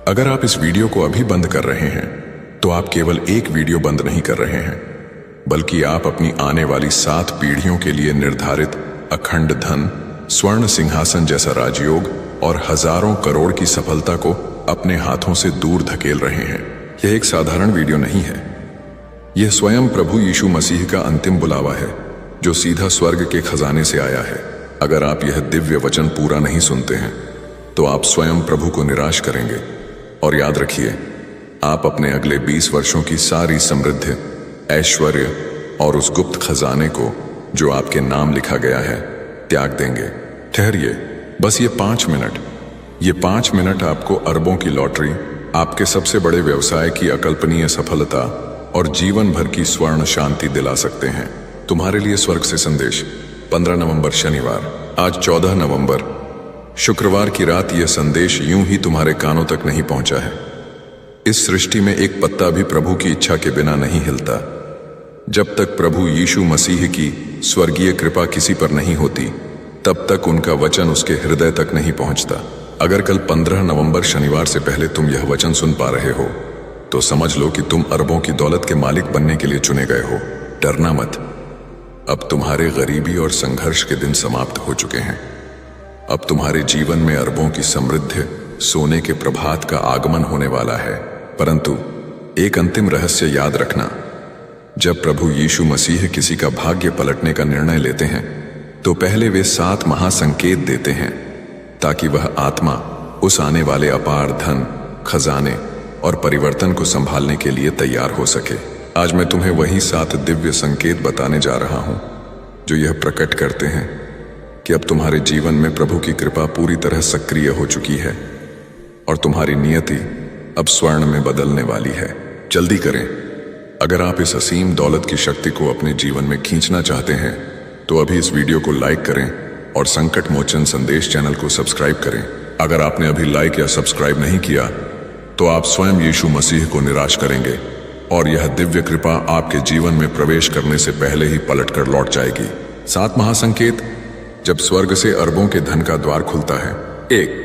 अगर आप इस वीडियो को अभी बंद कर रहे हैं तो आप केवल एक वीडियो बंद नहीं कर रहे हैं बल्कि आप अपनी आने वाली 7 पीढ़ियों के लिए निर्धारित अखंड धन, स्वर्ण सिंहासन जैसा राजयोग और हजारों करोड़ की सफलता को अपने हाथों से दूर धकेल रहे हैं। यह एक साधारण वीडियो नहीं है, यह स्वयं प्रभु यीशु मसीह का अंतिम बुलावा है, जो सीधा स्वर्ग के खजाने से आया है। अगर आप यह दिव्य वचन पूरा नहीं सुनते हैं तो आप स्वयं प्रभु को निराश करेंगे। और याद रखिए, आप अपने अगले 20 वर्षों की सारी समृद्धि, ऐश्वर्य और उस गुप्त खजाने को जो आपके नाम लिखा गया है त्याग देंगे। ठहरिए, बस ये 5 मिनट, ये 5 मिनट आपको अरबों की लॉटरी, आपके सबसे बड़े व्यवसाय की अकल्पनीय सफलता और जीवन भर की स्वर्ण शांति दिला सकते हैं। तुम्हारे लिए स्वर्ग से संदेश, 15 नवंबर शनिवार। आज 14 नवंबर शुक्रवार की रात यह संदेश यूं ही तुम्हारे कानों तक नहीं पहुंचा है। इस सृष्टि में एक पत्ता भी प्रभु की इच्छा के बिना नहीं हिलता। जब तक प्रभु यीशु मसीह की स्वर्गीय कृपा किसी पर नहीं होती, तब तक उनका वचन उसके हृदय तक नहीं पहुंचता। अगर कल 15 नवंबर शनिवार से पहले तुम यह वचन सुन पा रहे हो तो समझ लो कि तुम अरबों की दौलत के मालिक बनने के लिए चुने गए हो। डरना मत, अब तुम्हारे गरीबी और संघर्ष के दिन समाप्त हो चुके हैं। अब तुम्हारे जीवन में अरबों की समृद्धि, सोने के प्रभात का आगमन होने वाला है। परंतु एक अंतिम रहस्य याद रखना, जब प्रभु यीशु मसीह किसी का भाग्य पलटने का निर्णय लेते हैं तो पहले वे 7 महासंकेत देते हैं, ताकि वह आत्मा उस आने वाले अपार धन, खजाने और परिवर्तन को संभालने के लिए तैयार हो सके। आज मैं तुम्हें वही 7 दिव्य संकेत बताने जा रहा हूं, जो यह प्रकट करते हैं कि अब तुम्हारे जीवन में प्रभु की कृपा पूरी तरह सक्रिय हो चुकी है और तुम्हारी नियति अब स्वर्ण में बदलने वाली है। जल्दी करें, अगर आप इस असीम दौलत की शक्ति को अपने जीवन में खींचना चाहते हैं तो अभी इस वीडियो को लाइक करें और संकट मोचन संदेश चैनल को सब्सक्राइब करें। अगर आपने अभी लाइक या सब्सक्राइब नहीं किया तो आप स्वयं यीशु मसीह को निराश करेंगे और यह दिव्य कृपा आपके जीवन में प्रवेश करने से पहले ही पलट कर लौट जाएगी। 7 महासंकेत जब स्वर्ग से अरबों के धन का द्वार खुलता है। 1,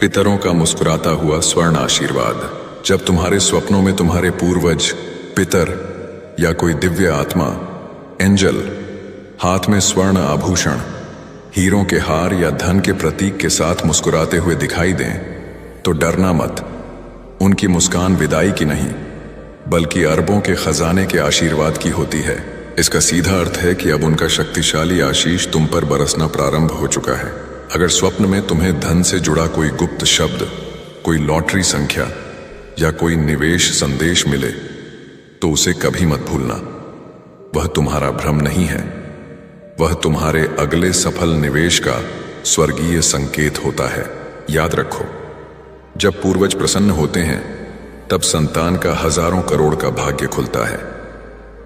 पितरों का मुस्कुराता हुआ स्वर्ण आशीर्वाद। जब तुम्हारे स्वप्नों में तुम्हारे पूर्वज, पितर या कोई दिव्य आत्मा, एंजल, हाथ में स्वर्ण आभूषण, हीरों के हार या धन के प्रतीक के साथ मुस्कुराते हुए दिखाई दें तो डरना मत। उनकी मुस्कान विदाई की नहीं, बल्कि अरबों के खजाने के आशीर्वाद की होती है। इसका सीधा अर्थ है कि अब उनका शक्तिशाली आशीष तुम पर बरसना प्रारंभ हो चुका है। अगर स्वप्न में तुम्हें धन से जुड़ा कोई गुप्त शब्द, कोई लॉटरी संख्या या कोई निवेश संदेश मिले तो उसे कभी मत भूलना। वह तुम्हारा भ्रम नहीं है, वह तुम्हारे अगले सफल निवेश का स्वर्गीय संकेत होता है। याद रखो, जब पूर्वज प्रसन्न होते हैं तब संतान का हजारों करोड़ का भाग्य खुलता है।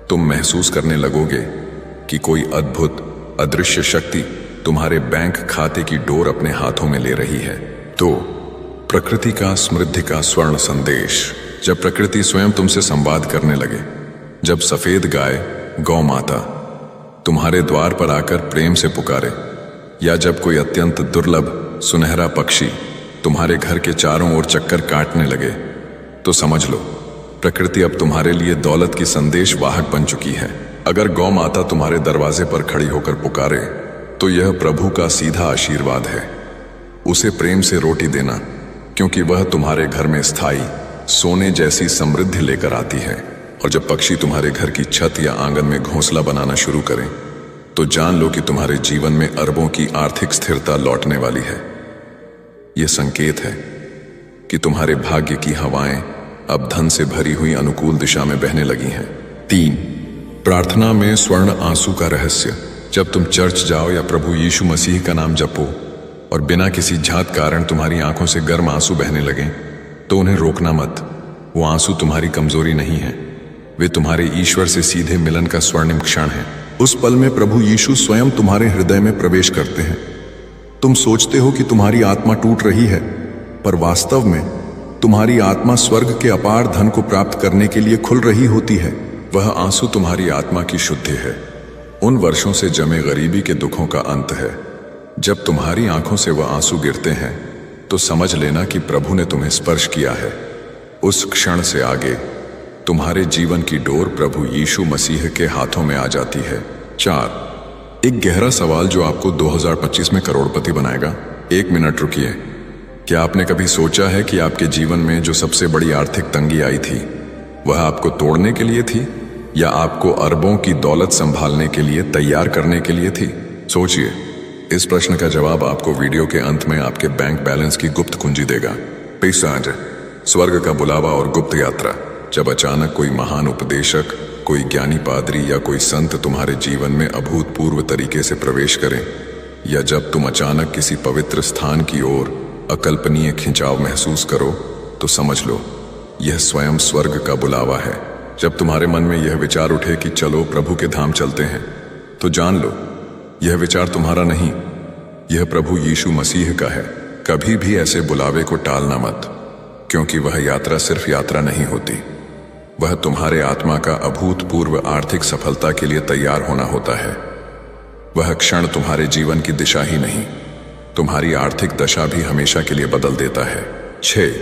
तुम महसूस करने लगोगे कि कोई अद्भुत अदृश्य शक्ति तुम्हारे बैंक खाते की डोर अपने हाथों में ले रही है। तो प्रकृति का समृद्धि का स्वर्ण संदेश। जब प्रकृति स्वयं तुमसे संवाद करने लगे, जब सफेद गाय, गौ माता तुम्हारे द्वार पर आकर प्रेम से पुकारे, या जब कोई अत्यंत दुर्लभ सुनहरा पक्षी तुम्हारे घर के चारों ओर चक्कर काटने लगे, तो समझ लो प्रकृति अब तुम्हारे लिए दौलत की संदेश वाहक बन चुकी है। अगर गौ माता तुम्हारे दरवाजे पर खड़ी होकर पुकारे तो यह प्रभु का सीधा आशीर्वाद है। उसे प्रेम से रोटी देना, क्योंकि वह तुम्हारे घर में स्थायी सोने जैसी समृद्धि लेकर आती है। और जब पक्षी तुम्हारे घर की छत या आंगन में घोंसला बनाना शुरू करें तो जान लो कि तुम्हारे जीवन में अरबों की आर्थिक स्थिरता लौटने वाली है। यह संकेत है कि तुम्हारे भाग्य की हवाएं अब धन से भरी हुई अनुकूल दिशा में बहने लगी हैं। 3, प्रार्थना में स्वर्ण आंसू का रहस्य। जब तुम चर्च जाओ या प्रभु यीशु मसीह का नाम जपो और बिना किसी झात कारण तुम्हारी आंखों से गर्म आंसू बहने लगें तो उन्हें रोकना मत। वो आंसू तुम्हारी कमजोरी नहीं है, वे तुम्हारे ईश्वर से सीधे मिलन का स्वर्णिम क्षण है। उस पल में प्रभु यीशु स्वयं तुम्हारे हृदय में प्रवेश करते हैं। तुम सोचते हो कि तुम्हारी आत्मा टूट रही है, पर वास्तव में तुम्हारी आत्मा स्वर्ग के अपार धन को प्राप्त करने के लिए खुल रही होती है। वह आंसू तुम्हारी आत्मा की शुद्धि है, उन वर्षों से जमे गरीबी के दुखों का अंत है। जब तुम्हारी आंखों से वह आंसू गिरते हैं तो समझ लेना कि प्रभु ने तुम्हें स्पर्श किया है। उस क्षण से आगे तुम्हारे जीवन की डोर प्रभु यीशु मसीह के हाथों में आ जाती है। 4, एक गहरा सवाल जो आपको 2025 में करोड़पति बनाएगा। 1 मिनट रुकिए। क्या आपने कभी सोचा है कि आपके जीवन में जो सबसे बड़ी आर्थिक तंगी आई थी वह आपको तोड़ने के लिए थी या आपको अरबों की दौलत संभालने के लिए तैयार करने के लिए थी? सोचिए। इस प्रश्न का जवाब आपको वीडियो के अंत में आपके बैंक बैलेंस की गुप्त कुंजी देगा। पैसा, स्वर्ग का बुलावा और गुप्त यात्रा। जब अचानक कोई महान उपदेशक, कोई ज्ञानी पादरी या कोई संत तुम्हारे जीवन में अभूतपूर्व तरीके से प्रवेश करें, या जब तुम अचानक किसी पवित्र स्थान की ओर अकल्पनीय खिंचाव महसूस करो, तो समझ लो यह स्वयं स्वर्ग का बुलावा है। जब तुम्हारे मन में यह विचार उठे कि चलो प्रभु के धाम चलते हैं, तो जान लो यह विचार तुम्हारा नहीं, यह प्रभु यीशु मसीह का है। कभी भी ऐसे बुलावे को टालना मत, क्योंकि वह यात्रा सिर्फ यात्रा नहीं होती, वह तुम्हारे आत्मा का अभूतपूर्व आर्थिक सफलता के लिए तैयार होना होता है। वह क्षण तुम्हारे जीवन की दिशा ही नहीं, तुम्हारी आर्थिक दशा भी हमेशा के लिए बदल देता है। 6.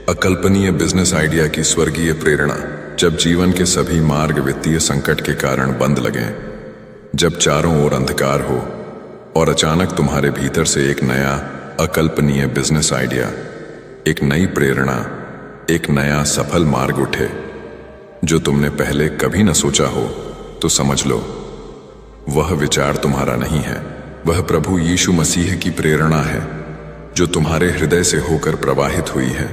अकल्पनीय बिजनेस आइडिया की स्वर्गीय प्रेरणा। जब जीवन के सभी मार्ग वित्तीय संकट के कारण बंद लगें, जब चारों ओर अंधकार हो और अचानक तुम्हारे भीतर से एक नया अकल्पनीय बिजनेस आइडिया, एक नई प्रेरणा, एक नया सफल मार्ग उठे जो तुमने पहले कभी न सोचा हो, तो समझ लो वह विचार तुम्हारा नहीं है, वह प्रभु यीशु मसीह की प्रेरणा है जो तुम्हारे हृदय से होकर प्रवाहित हुई है।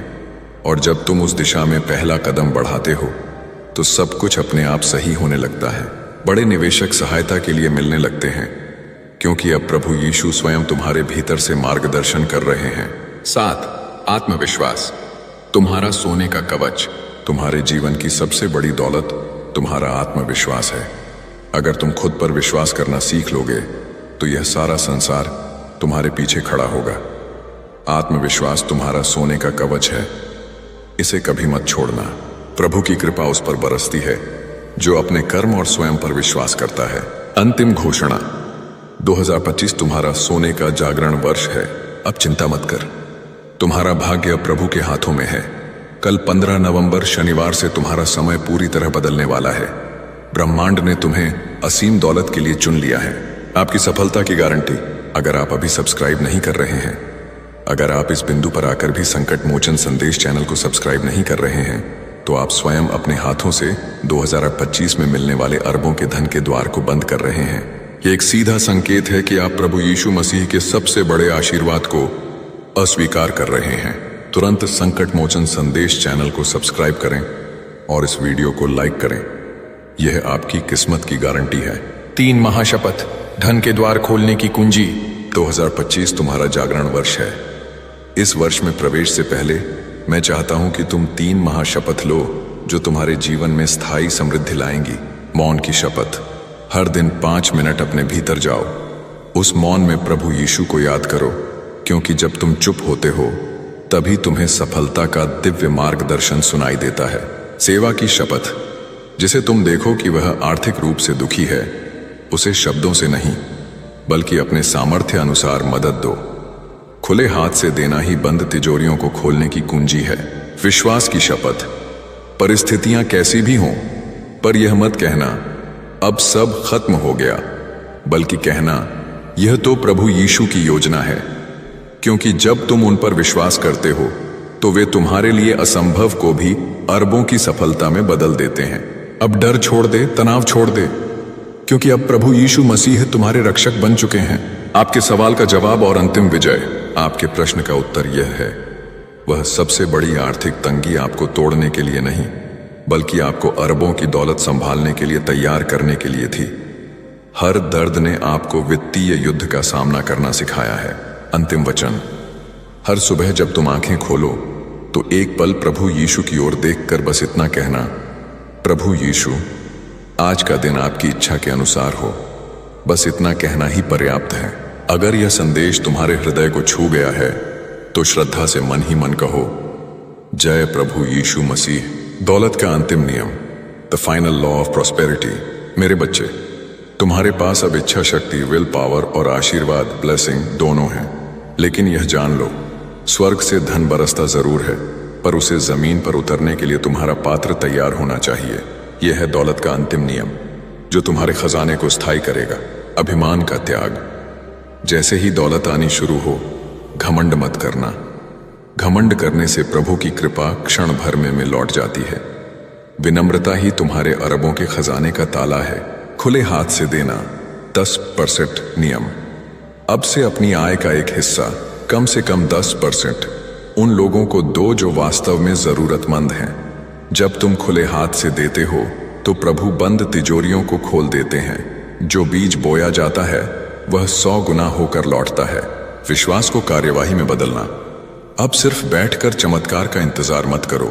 और जब तुम उस दिशा में पहला कदम बढ़ाते हो, तो सब कुछ अपने आप सही होने लगता है। बड़े निवेशक सहायता के लिए मिलने लगते हैं, क्योंकि अब प्रभु यीशु स्वयं तुम्हारे भीतर से मार्गदर्शन कर रहे हैं। 7. आत्मविश्वास, तुम्हारा सोने का कवच। तुम्हारे जीवन की सबसे बड़ी दौलत तुम्हारा आत्मविश्वास है। अगर तुम खुद पर विश्वास करना सीख लोगे, तो यह सारा संसार तुम्हारे पीछे खड़ा होगा। आत्मविश्वास तुम्हारा सोने का कवच है, इसे कभी मत छोड़ना। प्रभु की कृपा उस पर बरसती है जो अपने कर्म और स्वयं पर विश्वास करता है। अंतिम घोषणा, 2025 तुम्हारा सोने का जागरण वर्ष है। अब चिंता मत कर, तुम्हारा भाग्य अब प्रभु के हाथों में है। कल 15 नवंबर शनिवार से तुम्हारा समय पूरी तरह बदलने वाला है। ब्रह्मांड ने तुम्हें असीम दौलत के लिए चुन लिया है। आपकी सफलता की गारंटी। अगर आप अभी सब्सक्राइब नहीं कर रहे हैं, अगर आप इस बिंदु पर आकर भी संकट मोचन संदेश चैनल को सब्सक्राइब नहीं कर रहे हैं, तो आप स्वयं अपने हाथों से 2025 में मिलने वाले अरबों के धन के द्वार को बंद कर रहे हैं। यह एक सीधा संकेत है कि आप प्रभु यीशु मसीह के सबसे बड़े आशीर्वाद को अस्वीकार कर रहे हैं। तुरंत संकट मोचन संदेश चैनल को सब्सक्राइब करें और इस वीडियो को लाइक करें। यह आपकी किस्मत की गारंटी है। 3 महाशपथ, धन के द्वार खोलने की कुंजी। 2025 तुम्हारा जागरण वर्ष है। इस वर्ष में प्रवेश से पहले मैं चाहता हूं कि तुम 3 महाशपथ लो जो तुम्हारे जीवन में स्थायी समृद्धि लाएंगी। मौन की शपथ। हर दिन 5 मिनट अपने भीतर जाओ। उस मौन में प्रभु यीशु को याद करो, क्योंकि जब तुम चुप होते हो तभी तुम्हें सफलता का दिव्य मार्गदर्शन सुनाई देता है। सेवा की शपथ। जिसे तुम देखो कि वह आर्थिक रूप से दुखी है, उसे शब्दों से नहीं बल्कि अपने सामर्थ्य अनुसार मदद दो। खुले हाथ से देना ही बंद तिजोरियों को खोलने की कुंजी है। विश्वास की शपथ। परिस्थितियां कैसी भी हों, पर यह मत कहना अब सब खत्म हो गया, बल्कि कहना यह तो प्रभु यीशु की योजना है। क्योंकि जब तुम उन पर विश्वास करते हो, तो वे तुम्हारे लिए असंभव को भी अरबों की सफलता में बदल देते हैं। अब डर छोड़ दे, तनाव छोड़ दे, क्योंकि अब प्रभु यीशु मसीह तुम्हारे रक्षक बन चुके हैं। आपके सवाल का जवाब और अंतिम विजय। आपके प्रश्न का उत्तर यह है, वह सबसे बड़ी आर्थिक तंगी आपको तोड़ने के लिए नहीं, बल्कि आपको अरबों की दौलत संभालने के लिए तैयार करने के लिए थी। हर दर्द ने आपको वित्तीय युद्ध का सामना करना सिखाया है। अंतिम वचन। हर सुबह जब तुम आंखें खोलो, तो एक पल प्रभु यीशु की ओर देखकर बस इतना कहना, प्रभु यीशु, आज का दिन आपकी इच्छा के अनुसार हो। बस इतना कहना ही पर्याप्त है। अगर यह संदेश तुम्हारे हृदय को छू गया है, तो श्रद्धा से मन ही मन कहो, जय प्रभु यीशु मसीह। दौलत का अंतिम नियम, the final law of prosperity. मेरे बच्चे, तुम्हारे पास अब इच्छा शक्ति, विल पावर और आशीर्वाद, ब्लेसिंग दोनों हैं। लेकिन यह जान लो, स्वर्ग से धन बरसता जरूर है, पर उसे जमीन पर उतरने के लिए तुम्हारा पात्र तैयार होना चाहिए। यह है दौलत का अंतिम नियम, जो तुम्हारे खजाने को स्थायी करेगा। अभिमान का त्याग। जैसे ही दौलत आनी शुरू हो, घमंड मत करना। घमंड करने से प्रभु की कृपा क्षण भर में लौट जाती है। विनम्रता ही तुम्हारे अरबों के खजाने का ताला है। खुले हाथ से देना 10% नियम। अब से अपनी आय का एक हिस्सा, कम से कम 10%, उन लोगों को दो जो वास्तव में जरूरतमंद हैं। जब तुम खुले हाथ से देते हो तो प्रभु बंद तिजोरियों को खोल देते हैं। जो बीज बोया जाता है वह 100 गुना होकर लौटता है। विश्वास को कार्यवाही में बदलना। अब सिर्फ बैठकर चमत्कार का इंतजार मत करो।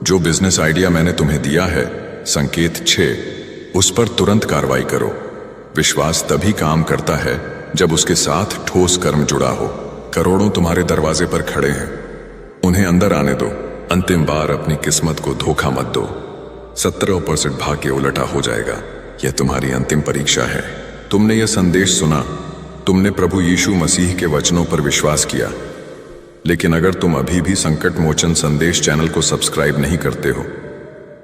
जो बिजनेस आइडिया मैंने तुम्हें दिया है, संकेत 6, उस पर तुरंत कार्रवाई करो। विश्वास तभी काम करता है जब उसके साथ ठोस कर्म जुड़ा हो। करोड़ों तुम्हारे दरवाजे पर खड़े हैं, उन्हें अंदर आने दो। अंतिम बार अपनी किस्मत को धोखा मत दो। 17% भाग्य उलटा हो जाएगा। यह तुम्हारी अंतिम परीक्षा है। तुमने यह संदेश सुना, तुमने प्रभु यीशु मसीह के वचनों पर विश्वास किया, लेकिन अगर तुम अभी भी संकट मोचन संदेश चैनल को सब्सक्राइब नहीं करते हो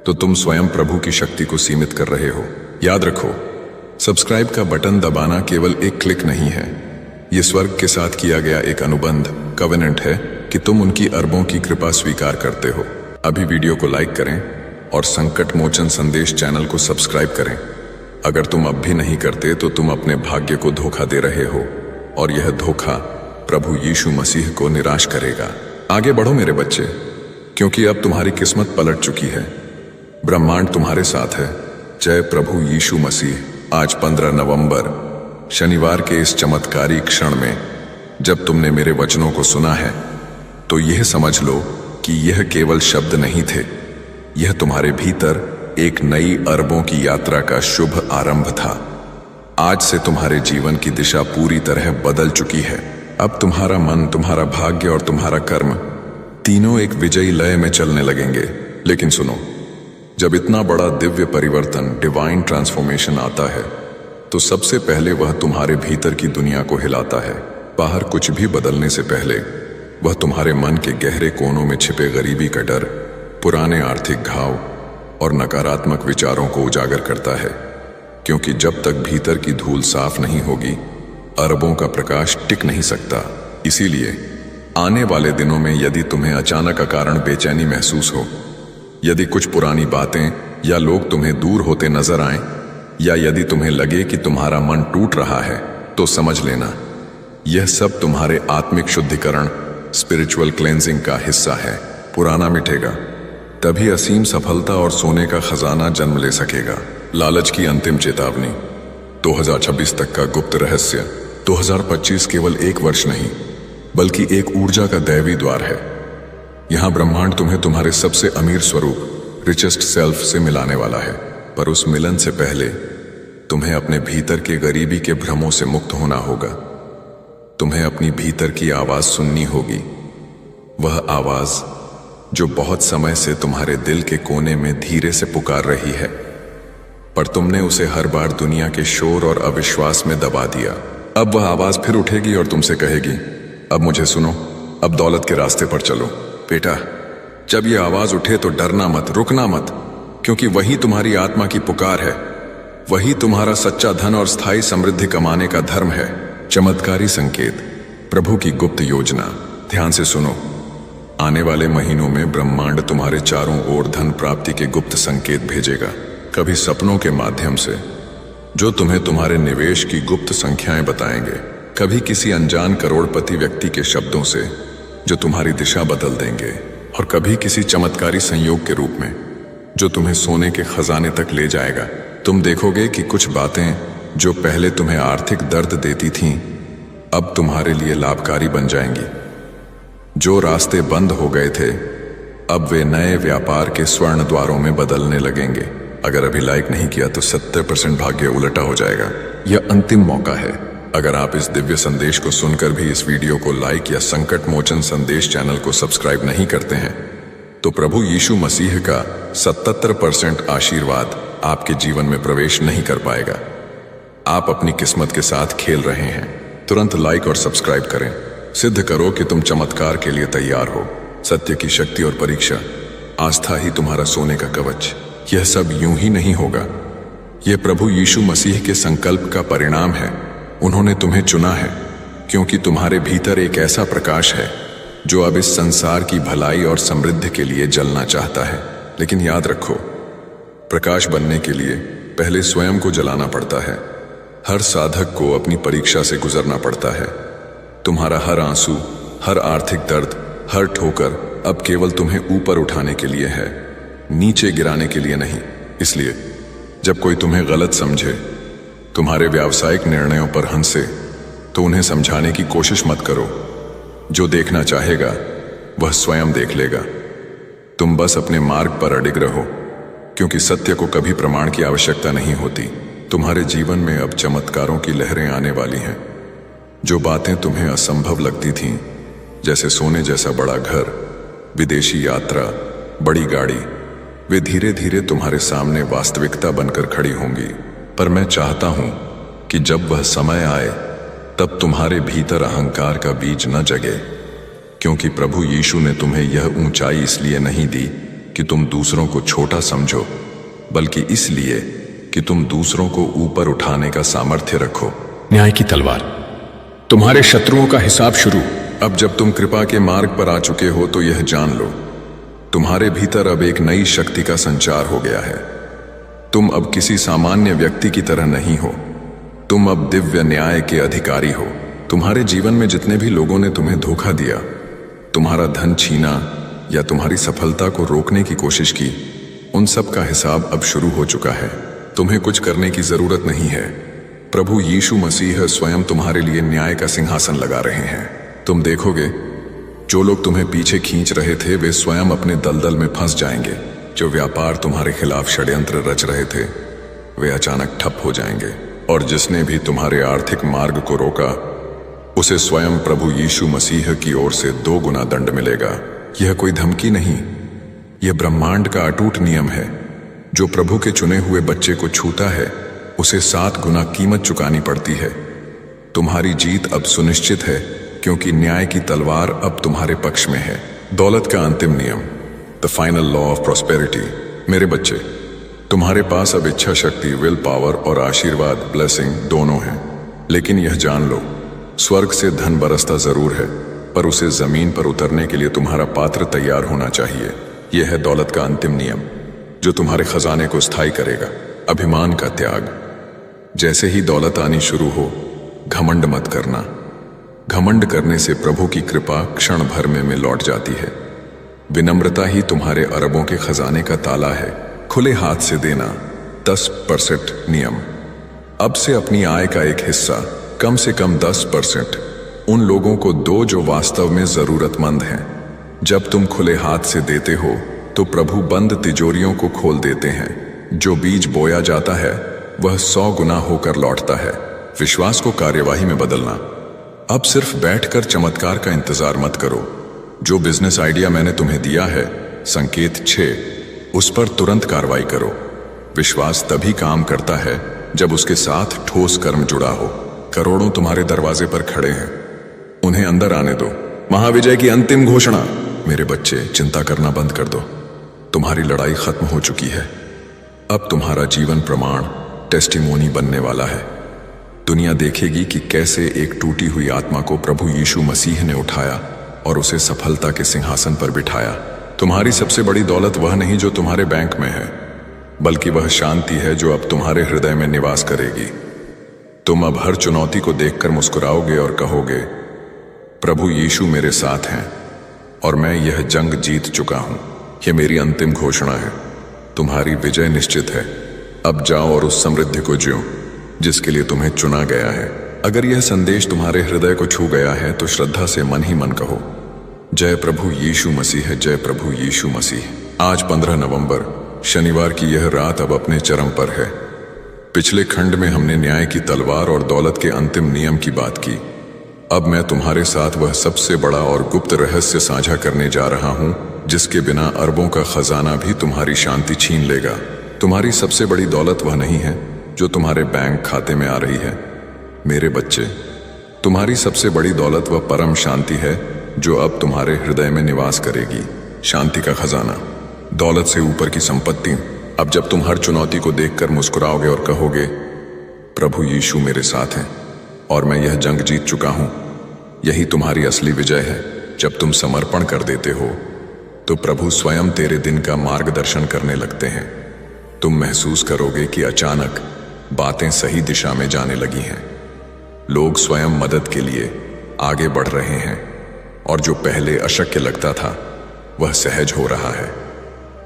तो तुम स्वयं प्रभु की शक्ति को सीमित कर रहे हो। याद रखो, सब्सक्राइब का बटन दबाना केवल एक क्लिक नहीं है। यह स्वर्ग के साथ किया गया एक अनुबंध, कवेनेंट है कि तुम उनकी अरबों की कृपा स्वीकार करते हो। अभी वीडियो को लाइक करें और संकट मोचन संदेश चैनल को सब्सक्राइब करें। अगर तुम अब भी नहीं करते तो तुम अपने भाग्य को धोखा दे रहे हो, और यह धोखा प्रभु यीशु मसीह को निराश करेगा। आगे बढ़ो मेरे बच्चे, क्योंकि अब तुम्हारी किस्मत पलट चुकी है। ब्रह्मांड तुम्हारे साथ है। जय प्रभु यीशु मसीह। आज 15 नवंबर शनिवार के इस चमत्कारी क्षण में जब तुमने मेरे वचनों को सुना है तो यह समझ लो कि यह केवल शब्द नहीं थे। यह तुम्हारे भीतर एक नई अरबों की यात्रा का शुभ आरंभ था। आज से तुम्हारे जीवन की दिशा पूरी तरह बदल चुकी है। अब तुम्हारा मन, तुम्हारा भाग्य और तुम्हारा कर्म तीनों एक विजयी लय में चलने लगेंगे। लेकिन सुनो, जब इतना बड़ा दिव्य परिवर्तन, डिवाइन ट्रांसफॉर्मेशन आता है तो सबसे पहले वह तुम्हारे भीतर की दुनिया को हिलाता है। बाहर कुछ भी बदलने से पहले वह तुम्हारे मन के गहरे कोनों में छिपे गरीबी का डर, पुराने आर्थिक घाव और नकारात्मक विचारों को उजागर करता है। क्योंकि जब तक भीतर की धूल साफ नहीं होगी, अरबों का प्रकाश टिक नहीं सकता। इसीलिए आने वाले दिनों में यदि तुम्हें अचानक अकारण बेचैनी महसूस हो, यदि कुछ पुरानी बातें या लोग तुम्हें दूर होते नजर आएं, या यदि तुम्हें लगे कि तुम्हारा मन टूट रहा है, तो समझ लेना यह सब तुम्हारे आत्मिक शुद्धिकरण, स्पिरिचुअल क्लेंजिंग का हिस्सा है। पुराना मिटेगा, तभी असीम सफलता और सोने का खजाना जन्म ले सकेगा। लालच की अंतिम चेतावनी। 2026 तक का गुप्त रहस्य। 2025 केवल एक वर्ष नहीं, बल्कि एक ऊर्जा का दैवी द्वार है। यहां ब्रह्मांड तुम्हें तुम्हारे सबसे अमीर स्वरूप, रिचेस्ट सेल्फ से मिलाने वाला है। पर उस मिलन से पहले तुम्हें अपने भीतर के गरीबी के भ्रमों से मुक्त होना होगा। तुम्हें अपनी भीतर की आवाज सुननी होगी, वह आवाज जो बहुत समय से तुम्हारे दिल के कोने में धीरे से पुकार रही है, पर तुमने उसे हर बार दुनिया के शोर और अविश्वास में दबा दिया। अब वह आवाज फिर उठेगी और तुमसे कहेगी, अब मुझे सुनो, अब दौलत के रास्ते पर चलो। बेटा, जब यह आवाज उठे तो डरना मत, रुकना मत, क्योंकि वही तुम्हारी आत्मा की पुकार है। वही तुम्हारा सच्चा धन और स्थायी समृद्धि कमाने का धर्म है। चमत्कारी संकेत, प्रभु की गुप्त योजना। ध्यान से सुनो, आने वाले महीनों में ब्रह्मांड तुम्हारे चारों ओर धन प्राप्ति के गुप्त संकेत भेजेगा। कभी सपनों के माध्यम से, जो तुम्हें तुम्हारे निवेश की गुप्त संख्याएं बताएंगे। कभी किसी अनजान करोड़पति व्यक्ति के शब्दों से, जो तुम्हारी दिशा बदल देंगे। और कभी किसी चमत्कारी संयोग के रूप में, जो तुम्हें सोने के खजाने तक ले जाएगा। तुम देखोगे कि कुछ बातें जो पहले तुम्हें आर्थिक दर्द देती थीं, अब तुम्हारे लिए लाभकारी बन जाएंगी। जो रास्ते बंद हो गए थे, अब वे नए व्यापार के स्वर्ण द्वारों में बदलने लगेंगे। अगर अभी लाइक नहीं किया तो 70% भाग्य उलटा हो जाएगा। यह अंतिम मौका है। अगर आप इस दिव्य संदेश को सुनकर भी इस वीडियो को लाइक या संकट मोचन संदेश चैनल को सब्सक्राइब नहीं करते हैं, तो प्रभु यीशु मसीह का 77% आशीर्वाद आपके जीवन में प्रवेश नहीं कर पाएगा। आप अपनी किस्मत के साथ खेल रहे हैं। तुरंत लाइक और सब्सक्राइब करें। सिद्ध करो कि तुम चमत्कार के लिए तैयार हो। सत्य की शक्ति और परीक्षा, आस्था ही तुम्हारा सोने का कवच। यह सब यूं ही नहीं होगा। यह प्रभु यीशु मसीह के संकल्प का परिणाम है। उन्होंने तुम्हें चुना है क्योंकि तुम्हारे भीतर एक ऐसा प्रकाश है जो अब इस संसार की भलाई और समृद्धि के लिए जलना चाहता है। लेकिन याद रखो, प्रकाश बनने के लिए पहले स्वयं को जलाना पड़ता है। हर साधक को अपनी परीक्षा से गुजरना पड़ता है। तुम्हारा हर आंसू, हर आर्थिक दर्द, हर ठोकर अब केवल तुम्हें ऊपर उठाने के लिए है, नीचे गिराने के लिए नहीं। इसलिए जब कोई तुम्हें गलत समझे, तुम्हारे व्यावसायिक निर्णयों पर हंसे, तो उन्हें समझाने की कोशिश मत करो। जो देखना चाहेगा वह स्वयं देख लेगा। तुम बस अपने मार्ग पर अडिग रहो, क्योंकि सत्य को कभी प्रमाण की आवश्यकता नहीं होती। तुम्हारे जीवन में अब चमत्कारों की लहरें आने वाली हैं। जो बातें तुम्हें असंभव लगती थीं, जैसे सोने जैसा बड़ा घर, विदेशी यात्रा, बड़ी गाड़ी, वे धीरे धीरे तुम्हारे सामने वास्तविकता बनकर खड़ी होंगी। पर मैं चाहता हूं कि जब वह समय आए तब तुम्हारे भीतर अहंकार का बीज न जगे, क्योंकि प्रभु यीशु ने तुम्हें यह ऊंचाई इसलिए नहीं दी कि तुम दूसरों को छोटा समझो, बल्कि इसलिए कि तुम दूसरों को ऊपर उठाने का सामर्थ्य रखो। न्याय की तलवार, तुम्हारे शत्रुओं का हिसाब शुरू। अब जब तुम कृपा के मार्ग पर आ चुके हो तो यह जान लो, तुम्हारे भीतर अब एक नई शक्ति का संचार हो गया है। तुम अब किसी सामान्य व्यक्ति की तरह नहीं हो, तुम अब दिव्य न्याय के अधिकारी हो। तुम्हारे जीवन में जितने भी लोगों ने तुम्हें धोखा दिया, तुम्हारा धन छीना या तुम्हारी सफलता को रोकने की कोशिश की, उन सब का हिसाब अब शुरू हो चुका है। तुम्हें कुछ करने की जरूरत नहीं है। प्रभु यीशु मसीह स्वयं तुम्हारे लिए न्याय का सिंहासन लगा रहे हैं। तुम देखोगे, जो लोग तुम्हें पीछे खींच रहे थे वे स्वयं अपने दलदल में फंस जाएंगे। जो व्यापार तुम्हारे खिलाफ षड्यंत्र रच रहे थे, वे अचानक ठप हो जाएंगे। और जिसने भी तुम्हारे आर्थिक मार्ग को रोका, उसे स्वयं प्रभु यीशु मसीह की ओर से 2 गुना दंड मिलेगा। यह कोई धमकी नहीं, यह ब्रह्मांड का अटूट नियम है। जो प्रभु के चुने हुए बच्चे को छूता है, उसे 7 गुना कीमत चुकानी पड़ती है। तुम्हारी जीत अब सुनिश्चित है, क्योंकि न्याय की तलवार अब तुम्हारे पक्ष में है। दौलत का अंतिम नियम, the final law of prosperity. मेरे बच्चे, तुम्हारे पास अब इच्छा शक्ति, विल पावर और आशीर्वाद, ब्लेसिंग दोनों हैं। लेकिन यह जान लो, स्वर्ग से धन बरसता जरूर है, पर उसे जमीन पर उतरने के लिए तुम्हारा पात्र तैयार होना चाहिए। यह है दौलत का अंतिम नियम, जो तुम्हारे खजाने को स्थायी करेगा। अभिमान का त्याग। जैसे ही दौलत आनी शुरू हो, घमंड मत करना। घमंड करने से प्रभु की कृपा क्षण भर में लौट जाती है। विनम्रता ही तुम्हारे अरबों के खजाने का ताला है। खुले हाथ से देना, 10% नियम। अब से अपनी आय का एक हिस्सा, कम से कम 10%, उन लोगों को दो जो वास्तव में जरूरतमंद हैं। जब तुम खुले हाथ से देते हो तो प्रभु बंद तिजोरियों को खोल देते हैं। जो बीज बोया जाता है वह 100 गुना होकर लौटता है। विश्वास को कार्यवाही में बदलना। अब सिर्फ बैठकर चमत्कार का इंतजार मत करो। जो बिजनेस आइडिया मैंने तुम्हें दिया है, संकेत 6, उस पर तुरंत कार्रवाई करो। विश्वास तभी काम करता है जब उसके साथ ठोस कर्म जुड़ा हो। करोड़ों तुम्हारे दरवाजे पर खड़े हैं, उन्हें अंदर आने दो। महाविजय की अंतिम घोषणा। मेरे बच्चे, चिंता करना बंद कर दो। तुम्हारी लड़ाई खत्म हो चुकी है। अब तुम्हारा जीवन प्रमाण, टेस्टिमोनी बनने वाला है। दुनिया देखेगी कि कैसे एक टूटी हुई आत्मा को प्रभु यीशु मसीह ने उठाया और उसे सफलता के सिंहासन पर बिठाया। तुम्हारी सबसे बड़ी दौलत वह नहीं जो तुम्हारे बैंक में है, बल्कि वह शांति है जो अब तुम्हारे हृदय में निवास करेगी। तुम अब हर चुनौती को देखकर मुस्कुराओगे और कहोगे, प्रभु यीशु मेरे साथ हैं और मैं यह जंग जीत चुका हूं। यह मेरी अंतिम घोषणा है। तुम्हारी विजय निश्चित है। अब जाओ और उस समृद्धि को जियो जिसके लिए तुम्हें चुना गया है। अगर यह संदेश तुम्हारे हृदय को छू गया है तो श्रद्धा से मन ही मन कहो, जय प्रभु यीशु मसीह, जय प्रभु यीशु मसीह। आज 15 नवंबर शनिवार की यह रात अब अपने चरम पर है। पिछले खंड में हमने न्याय की तलवार और दौलत के अंतिम नियम की बात की। अब मैं तुम्हारे साथ वह सबसे बड़ा और गुप्त रहस्य साझा करने जा रहा हूं, जिसके बिना अरबों का खजाना भी तुम्हारी शांति छीन लेगा। तुम्हारी सबसे बड़ी दौलत वह नहीं है जो तुम्हारे बैंक खाते में आ रही है। मेरे बच्चे, तुम्हारी सबसे बड़ी दौलत वह परम शांति है जो अब तुम्हारे हृदय में निवास करेगी। शांति का खजाना, दौलत से ऊपर की संपत्ति, अब जब तुम हर चुनौती को देखकर मुस्कुराओगे और कहोगे, प्रभु यीशु मेरे साथ हैं और मैं यह जंग जीत चुका हूं, यही तुम्हारी असली विजय है। जब तुम समर्पण कर देते हो तो प्रभु स्वयं तेरे दिन का मार्गदर्शन करने लगते हैं। तुम महसूस करोगे कि अचानक बातें सही दिशा में जाने लगी हैं। लोग स्वयं मदद के लिए आगे बढ़ रहे हैं और जो पहले अशक्य लगता था वह सहज हो रहा है।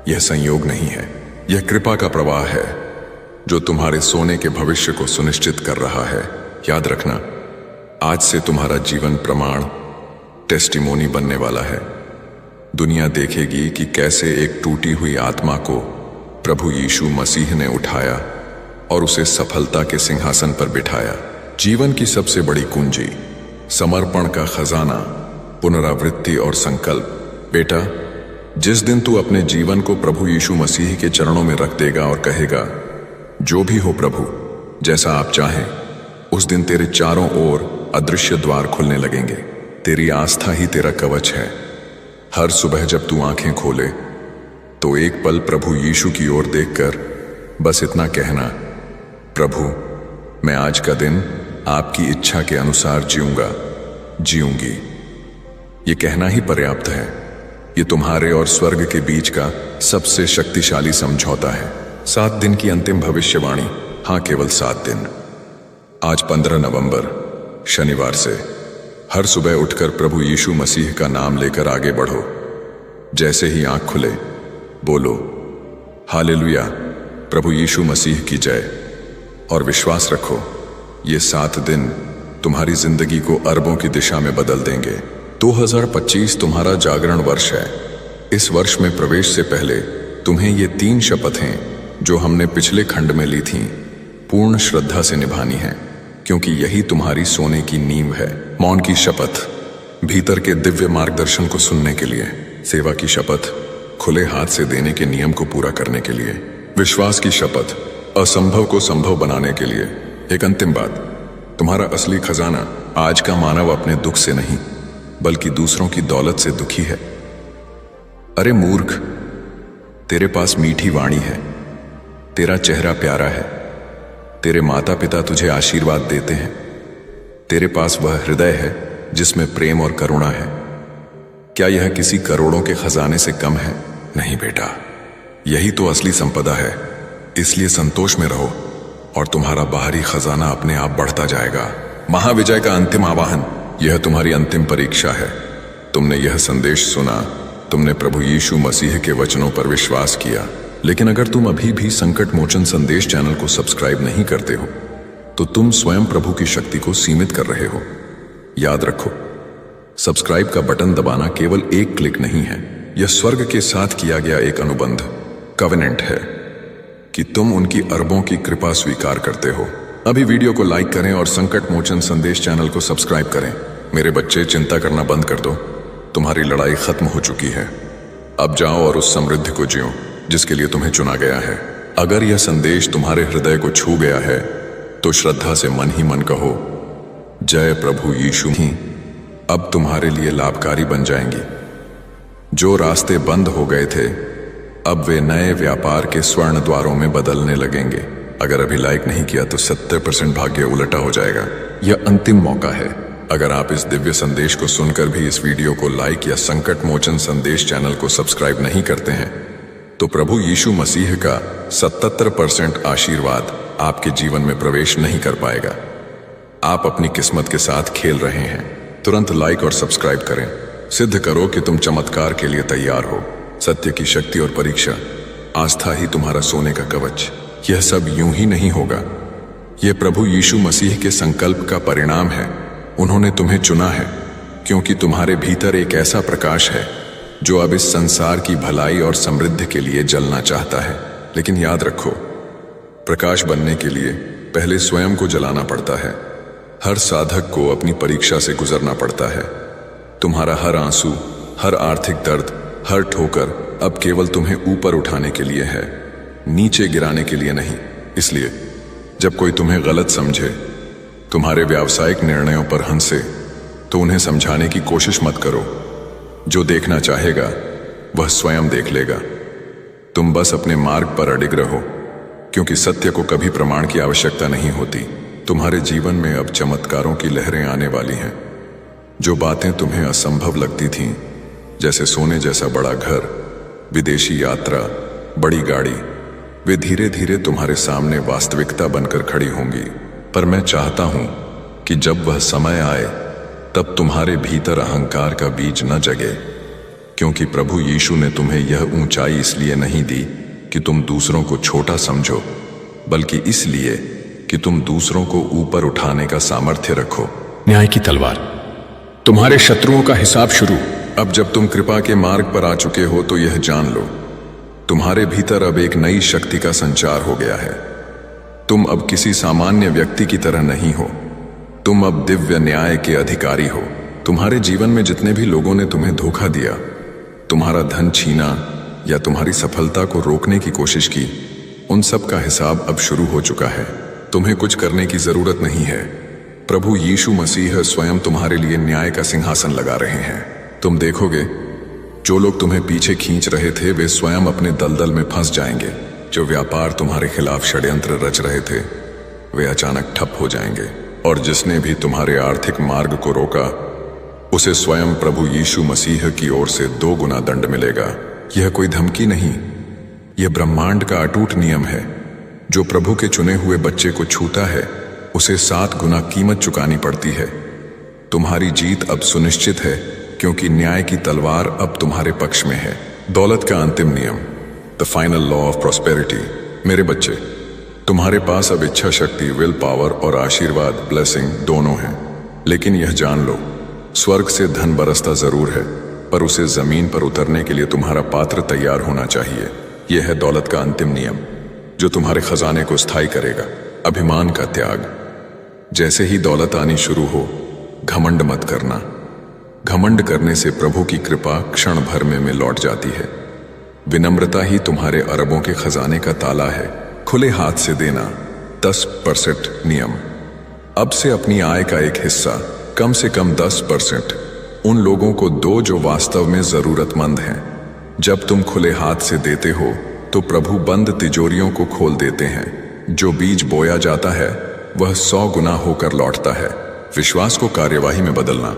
यह संयोग नहीं है, यह कृपा का प्रवाह है जो तुम्हारे सोने के भविष्य को सुनिश्चित कर रहा है। याद रखना, आज से तुम्हारा जीवन प्रमाण, टेस्टिमोनी बनने वाला है। दुनिया देखेगी कि कैसे एक टूटी हुई आत्मा को प्रभु यीशु मसीह ने उठाया और उसे सफलता के सिंहासन पर बिठाया। जीवन की सबसे बड़ी कुंजी, समर्पण का खजाना, पुनरावृत्ति और संकल्प। बेटा, जिस दिन तू अपने जीवन को प्रभु यीशु मसीह के चरणों में रख देगा और कहेगा, जो भी हो प्रभु, जैसा आप चाहें, उस दिन तेरे चारों ओर अदृश्य द्वार खुलने लगेंगे। तेरी आस्था ही तेरा कवच है। हर सुबह जब तू आंखें खोले तो एक पल प्रभु यीशु की ओर देखकर बस इतना कहना, प्रभु, मैं आज का दिन आपकी इच्छा के अनुसार जीऊंगी। ये कहना ही पर्याप्त है। ये तुम्हारे और स्वर्ग के बीच का सबसे शक्तिशाली समझौता है। 7 दिन की अंतिम भविष्यवाणी। हाँ, केवल 7 दिन। आज 15 नवंबर शनिवार से हर सुबह उठकर प्रभु यीशु मसीह का नाम लेकर आगे बढ़ो। जैसे ही आंख खुले, बोलो, हालेलुया, प्रभु यीशु मसीह की जय, और विश्वास रखो, ये 7 दिन तुम्हारी जिंदगी को अरबों की दिशा में बदल देंगे। 2025 तुम्हारा जागरण वर्ष है। इस वर्ष में प्रवेश से पहले तुम्हें ये 3 शपथें जो हमने पिछले खंड में ली थीं, पूर्ण श्रद्धा से निभानी है, क्योंकि यही तुम्हारी सोने की नींव है। मौन की शपथ, भीतर के दिव्य मार्गदर्शन को सुनने के लिए। सेवा की शपथ, खुले हाथ से देने के नियम को पूरा करने के लिए। विश्वास की शपथ, असंभव को संभव बनाने के लिए। एक अंतिम बात, तुम्हारा असली खजाना आज का मानव अपने दुख से नहीं बल्कि दूसरों की दौलत से दुखी है। अरे मूर्ख, तेरे पास मीठी वाणी है, तेरा चेहरा प्यारा है, तेरे माता पिता तुझे आशीर्वाद देते हैं, तेरे पास वह हृदय है जिसमें प्रेम और करुणा है। क्या यह किसी करोड़ों के खजाने से कम है? नहीं बेटा, यही तो असली संपदा है। इसलिए संतोष में रहो और तुम्हारा बाहरी खजाना अपने आप बढ़ता जाएगा। महाविजय का अंतिम आवाहन, यह तुम्हारी अंतिम परीक्षा है। तुमने यह संदेश सुना, तुमने प्रभु यीशु मसीह के वचनों पर विश्वास किया, लेकिन अगर तुम अभी भी संकट मोचन संदेश चैनल को सब्सक्राइब नहीं करते हो तो तुम स्वयं प्रभु की शक्ति को सीमित कर रहे हो। याद रखो, सब्सक्राइब का बटन दबाना केवल एक क्लिक नहीं है, यह स्वर्ग के साथ किया गया एक अनुबंध, कवेनेंट है कि तुम उनकी अरबों की कृपा स्वीकार करते हो। अभी वीडियो को लाइक करें और संकट मोचन संदेश चैनल को सब्सक्राइब करें। मेरे बच्चे, चिंता करना बंद कर दो, तुम्हारी लड़ाई खत्म हो चुकी है। अब जाओ और उस समृद्धि को जियो जिसके लिए तुम्हें चुना गया है। अगर यह संदेश तुम्हारे हृदय को छू गया है तो श्रद्धा से मन ही मन कहो, जय प्रभु यीशु ही अब तुम्हारे लिए लाभकारी बन जाएंगी। जो रास्ते बंद हो गए थे अब वे नए व्यापार के स्वर्ण द्वारों में बदलने लगेंगे। अगर अभी लाइक नहीं किया तो 70% भाग्य उलटा हो जाएगा। यह अंतिम मौका है। अगर आप इस दिव्य संदेश को सुनकर भी इस वीडियो को लाइक या संकट मोचन संदेश चैनल को सब्सक्राइब नहीं करते हैं तो प्रभु यीशु मसीह का 77% आशीर्वाद आपके जीवन में प्रवेश नहीं कर पाएगा। आप अपनी किस्मत के साथ खेल रहे हैं। तुरंत लाइक और सब्सक्राइब करें। सिद्ध करो कि तुम चमत्कार के लिए तैयार हो। सत्य की शक्ति और परीक्षा, आस्था ही तुम्हारा सोने का कवच। यह सब यूं ही नहीं होगा। यह प्रभु यीशु मसीह के संकल्प का परिणाम है। उन्होंने तुम्हें चुना है क्योंकि तुम्हारे भीतर एक ऐसा प्रकाश है जो अब इस संसार की भलाई और समृद्धि के लिए जलना चाहता है। लेकिन याद रखो, प्रकाश बनने के लिए पहले स्वयं को जलाना पड़ता है। हर साधक को अपनी परीक्षा से गुजरना पड़ता है। तुम्हारा हर आंसू, हर आर्थिक दर्द, हर ठोकर अब केवल तुम्हें ऊपर उठाने के लिए है, नीचे गिराने के लिए नहीं। इसलिए जब कोई तुम्हें गलत समझे, तुम्हारे व्यावसायिक निर्णयों पर हंसे, तो उन्हें समझाने की कोशिश मत करो। जो देखना चाहेगा वह स्वयं देख लेगा। तुम बस अपने मार्ग पर अडिग रहो, क्योंकि सत्य को कभी प्रमाण की आवश्यकता नहीं होती। तुम्हारे जीवन में अब चमत्कारों की लहरें आने वाली हैं। जो बातें तुम्हें असंभव लगती थीं, जैसे सोने जैसा बड़ा घर, विदेशी यात्रा, बड़ी गाड़ी, वे धीरे धीरे तुम्हारे सामने वास्तविकता बनकर खड़ी होंगी। पर मैं चाहता हूं कि जब वह समय आए तब तुम्हारे भीतर अहंकार का बीज न जगे, क्योंकि प्रभु यीशु ने तुम्हें यह ऊंचाई इसलिए नहीं दी कि तुम दूसरों को छोटा समझो, बल्कि इसलिए कि तुम दूसरों को ऊपर उठाने का सामर्थ्य रखो। न्याय की तलवार, तुम्हारे शत्रुओं का हिसाब शुरू। अब जब तुम कृपा के मार्ग पर आ चुके हो तो यह जान लो, तुम्हारे भीतर अब एक नई शक्ति का संचार हो गया है। तुम अब किसी सामान्य व्यक्ति की तरह नहीं हो, तुम अब दिव्य न्याय के अधिकारी हो। तुम्हारे जीवन में जितने भी लोगों ने तुम्हें धोखा दिया, तुम्हारा धन छीना या तुम्हारी सफलता को रोकने की कोशिश की, उन सब का हिसाब अब शुरू हो चुका है। तुम्हें कुछ करने की जरूरत नहीं है। प्रभु यीशु मसीह स्वयं तुम्हारे लिए न्याय का सिंहासन लगा रहे हैं। तुम देखोगे, जो लोग तुम्हें पीछे खींच रहे थे वे स्वयं अपने दलदल में फंस जाएंगे। जो व्यापार तुम्हारे खिलाफ षड्यंत्र रच रहे थे वे अचानक ठप हो जाएंगे, और जिसने भी तुम्हारे आर्थिक मार्ग को रोका उसे स्वयं प्रभु यीशु मसीह की ओर से 2 गुना दंड मिलेगा। यह कोई धमकी नहीं, यह ब्रह्मांड का अटूट नियम है। जो प्रभु के चुने हुए बच्चे को छूता है उसे 7 गुना कीमत चुकानी पड़ती है। तुम्हारी जीत अब सुनिश्चित है, क्योंकि न्याय की तलवार अब तुम्हारे पक्ष में है। दौलत का अंतिम नियम, the final law of prosperity. मेरे बच्चे, तुम्हारे पास अब इच्छा शक्ति, विल पावर और आशीर्वाद, ब्लेसिंग दोनों हैं। लेकिन यह जान लो, स्वर्ग से धन बरसता जरूर है, पर उसे जमीन पर उतरने के लिए तुम्हारा पात्र तैयार होना चाहिए। यह है दौलत का अंतिम नियम, जो तुम्हारे खजाने को स्थायी करेगा। अभिमान का त्याग। जैसे ही दौलत आनी शुरू हो, घमंड मत करना। घमंड करने से प्रभु की कृपा क्षण भर में लौट जाती है। विनम्रता ही तुम्हारे अरबों के खजाने का ताला है। खुले हाथ से देना, 10% नियम। अब से अपनी आय का एक हिस्सा, कम से कम 10%, उन लोगों को दो जो वास्तव में जरूरतमंद हैं। जब तुम खुले हाथ से देते हो तो प्रभु बंद तिजोरियों को खोल देते हैं। जो बीज बोया जाता है वह 100 गुना होकर लौटता है। विश्वास को कार्यवाही में बदलना।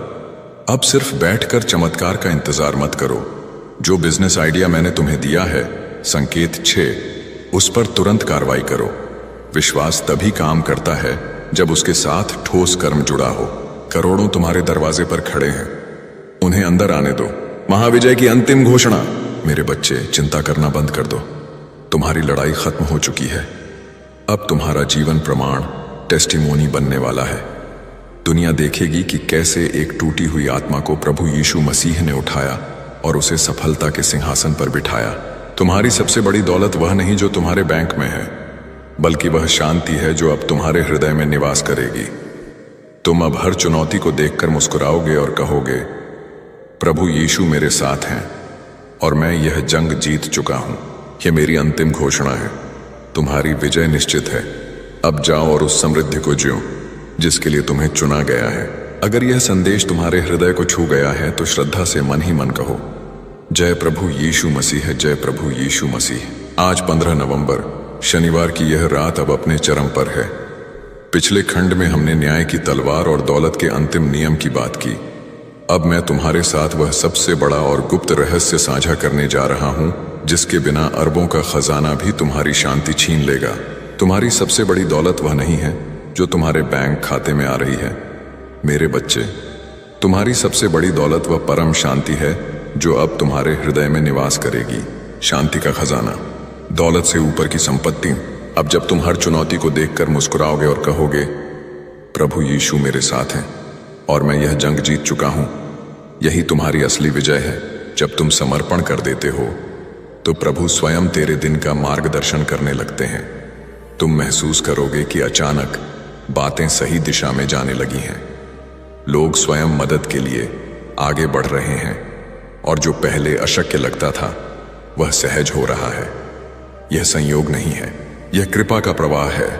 अब सिर्फ बैठकर चमत्कार का इंतजार मत करो। जो बिजनेस आइडिया मैंने तुम्हें दिया है, संकेत 6, उस पर तुरंत कार्रवाई करो। विश्वास तभी काम करता है जब उसके साथ ठोस कर्म जुड़ा हो। करोड़ों तुम्हारे दरवाजे पर खड़े हैं, उन्हें अंदर आने दो। महाविजय की अंतिम घोषणा। मेरे बच्चे, चिंता करना बंद कर दो। तुम्हारी लड़ाई खत्म हो चुकी है। अब तुम्हारा जीवन प्रमाण, टेस्टिमोनी बनने वाला है। दुनिया देखेगी कि कैसे एक टूटी हुई आत्मा को प्रभु यीशु मसीह ने उठाया और उसे सफलता के सिंहासन पर बिठाया। तुम्हारी सबसे बड़ी दौलत वह नहीं जो तुम्हारे बैंक में है, बल्कि वह शांति है जो अब तुम्हारे हृदय में निवास करेगी। तुम अब हर चुनौती को देखकर मुस्कुराओगे और कहोगे, प्रभु यीशु मेरे साथ हैं और मैं यह जंग जीत चुका हूं। यह मेरी अंतिम घोषणा है। तुम्हारी विजय निश्चित है। अब जाओ और उस समृद्धि को जियो जिसके लिए तुम्हें चुना गया है। अगर यह संदेश तुम्हारे हृदय को छू गया है तो श्रद्धा से मन ही मन कहो, जय प्रभु यीशु मसीह, जय प्रभु यीशु मसीह। आज 15 नवंबर शनिवार की यह रात अब अपने चरम पर है। पिछले खंड में हमने न्याय की तलवार और दौलत के अंतिम नियम की बात की। अब मैं तुम्हारे साथ वह सबसे बड़ा और गुप्त रहस्य साझा करने जा रहा हूं जिसके बिना अरबों का खजाना भी तुम्हारी शांति छीन लेगा। तुम्हारी सबसे बड़ी दौलत वह नहीं है जो तुम्हारे बैंक खाते में आ रही है। मेरे बच्चे, तुम्हारी सबसे बड़ी दौलत वह परम शांति है जो अब तुम्हारे हृदय में निवास करेगी। शांति का खजाना, दौलत से ऊपर की संपत्ति। अब जब तुम हर चुनौती को देखकर मुस्कुराओगे और कहोगे, प्रभु यीशु मेरे साथ हैं और मैं यह जंग जीत चुका हूं, यही तुम्हारी असली विजय है। जब तुम समर्पण कर देते हो तो प्रभु स्वयं तेरे दिन का मार्गदर्शन करने लगते हैं। तुम महसूस करोगे कि अचानक बातें सही दिशा में जाने लगी हैं। लोग स्वयं मदद के लिए आगे बढ़ रहे हैं और जो पहले अशक्य लगता था वह सहज हो रहा है। यह संयोग नहीं है, यह कृपा का प्रवाह है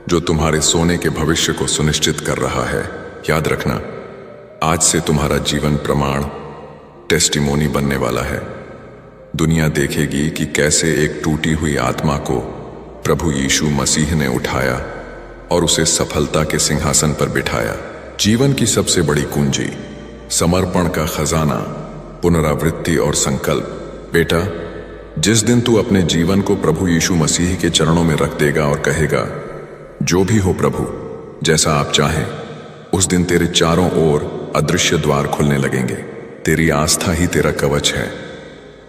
जो तुम्हारे सोने के भविष्य को सुनिश्चित कर रहा है। याद रखना, आज से तुम्हारा जीवन प्रमाण, टेस्टिमोनी बनने वाला है। दुनिया देखेगी कि कैसे एक टूटी हुई आत्मा को प्रभु यीशु मसीह ने उठाया और उसे सफलता के सिंहासन पर बिठाया। जीवन की सबसे बड़ी कुंजी, समर्पण का खजाना, पुनरावृत्ति और संकल्प। बेटा, जिस दिन तू अपने जीवन को प्रभु यीशु मसीह के चरणों में रख देगा और कहेगा, जो भी हो प्रभु, जैसा आप चाहें, उस दिन तेरे चारों ओर अदृश्य द्वार खुलने लगेंगे। तेरी आस्था ही तेरा कवच है।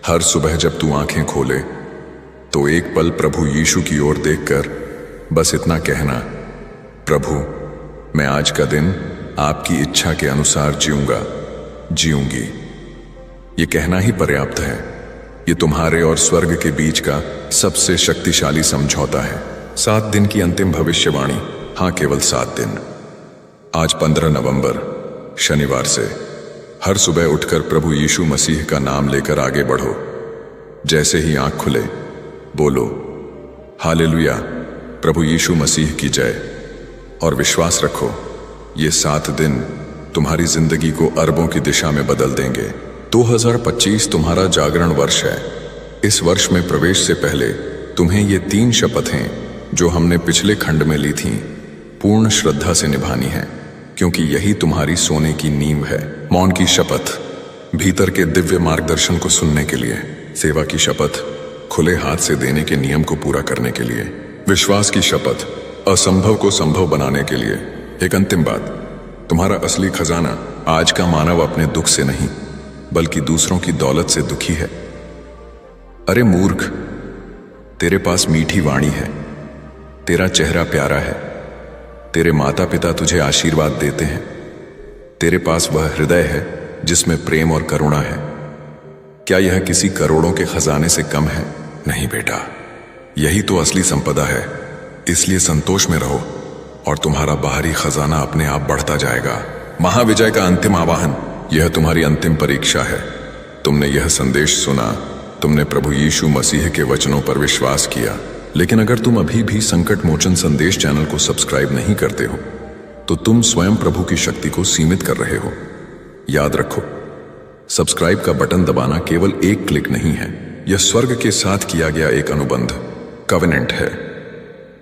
हर सुबह जब तू आंखें खोले तो एक पल प्रभु यीशु की ओर देखकर बस इतना कहना, प्रभु, मैं आज का दिन आपकी इच्छा के अनुसार जीऊंगी। ये कहना ही पर्याप्त है। ये तुम्हारे और स्वर्ग के बीच का सबसे शक्तिशाली समझौता है। 7 दिन की अंतिम भविष्यवाणी। हाँ, केवल 7 दिन। आज 15 नवंबर शनिवार से हर सुबह उठकर प्रभु यीशु मसीह का नाम लेकर आगे बढ़ो। जैसे ही आंख खुले, बोलो, हालेलुया, प्रभु यीशु मसीह की जय। और विश्वास रखो, ये 7 दिन तुम्हारी जिंदगी को अरबों की दिशा में बदल देंगे। 2025 तुम्हारा जागरण वर्ष है। इस वर्ष में प्रवेश से पहले तुम्हें ये 3 शपथें जो हमने पिछले खंड में ली थीं, पूर्ण श्रद्धा से निभानी है, क्योंकि यही तुम्हारी सोने की नींव है। मौन की शपथ, भीतर के दिव्य मार्गदर्शन को सुनने के लिए। सेवा की शपथ, खुले हाथ से देने के नियम को पूरा करने के लिए। विश्वास की शपथ, असंभव को संभव बनाने के लिए। एक अंतिम बात, तुम्हारा असली खजाना आज का मानव अपने दुख से नहीं, बल्कि दूसरों की दौलत से दुखी है। अरे मूर्ख, तेरे पास मीठी वाणी है, तेरा चेहरा प्यारा है, तेरे माता पिता तुझे आशीर्वाद देते हैं, तेरे पास वह हृदय है जिसमें प्रेम और करुणा है। क्या यह किसी करोड़ों के खजाने से कम है? नहीं बेटा, यही तो असली संपदा है। इसलिए संतोष में रहो और तुम्हारा बाहरी खजाना अपने आप बढ़ता जाएगा। महाविजय का अंतिम आवाहन, यह तुम्हारी अंतिम परीक्षा है। तुमने यह संदेश सुना, तुमने प्रभु यीशु मसीह के वचनों पर विश्वास किया, लेकिन अगर तुम अभी भी संकट मोचन संदेश चैनल को सब्सक्राइब नहीं करते हो तो तुम स्वयं प्रभु की शक्ति को सीमित कर रहे हो। याद रखो, सब्सक्राइब का बटन दबाना केवल एक क्लिक नहीं है, यह स्वर्ग के साथ किया गया एक अनुबंध, कवेनेंट है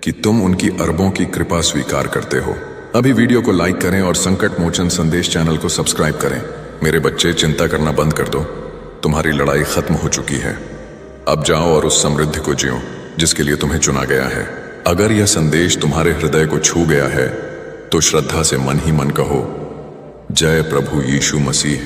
कि तुम उनकी अरबों की कृपा स्वीकार करते हो। अभी वीडियो को लाइक करें और संकट मोचन संदेश चैनल को सब्सक्राइब करें। मेरे बच्चे, चिंता करना बंद कर दो, तुम्हारी लड़ाई खत्म हो चुकी है। अब जाओ और उस समृद्धि को जियो जिसके लिए तुम्हें चुना गया है। अगर यह संदेश तुम्हारे हृदय को छू गया है तो श्रद्धा से मन ही मन कहो, जय प्रभु यीशु मसीह।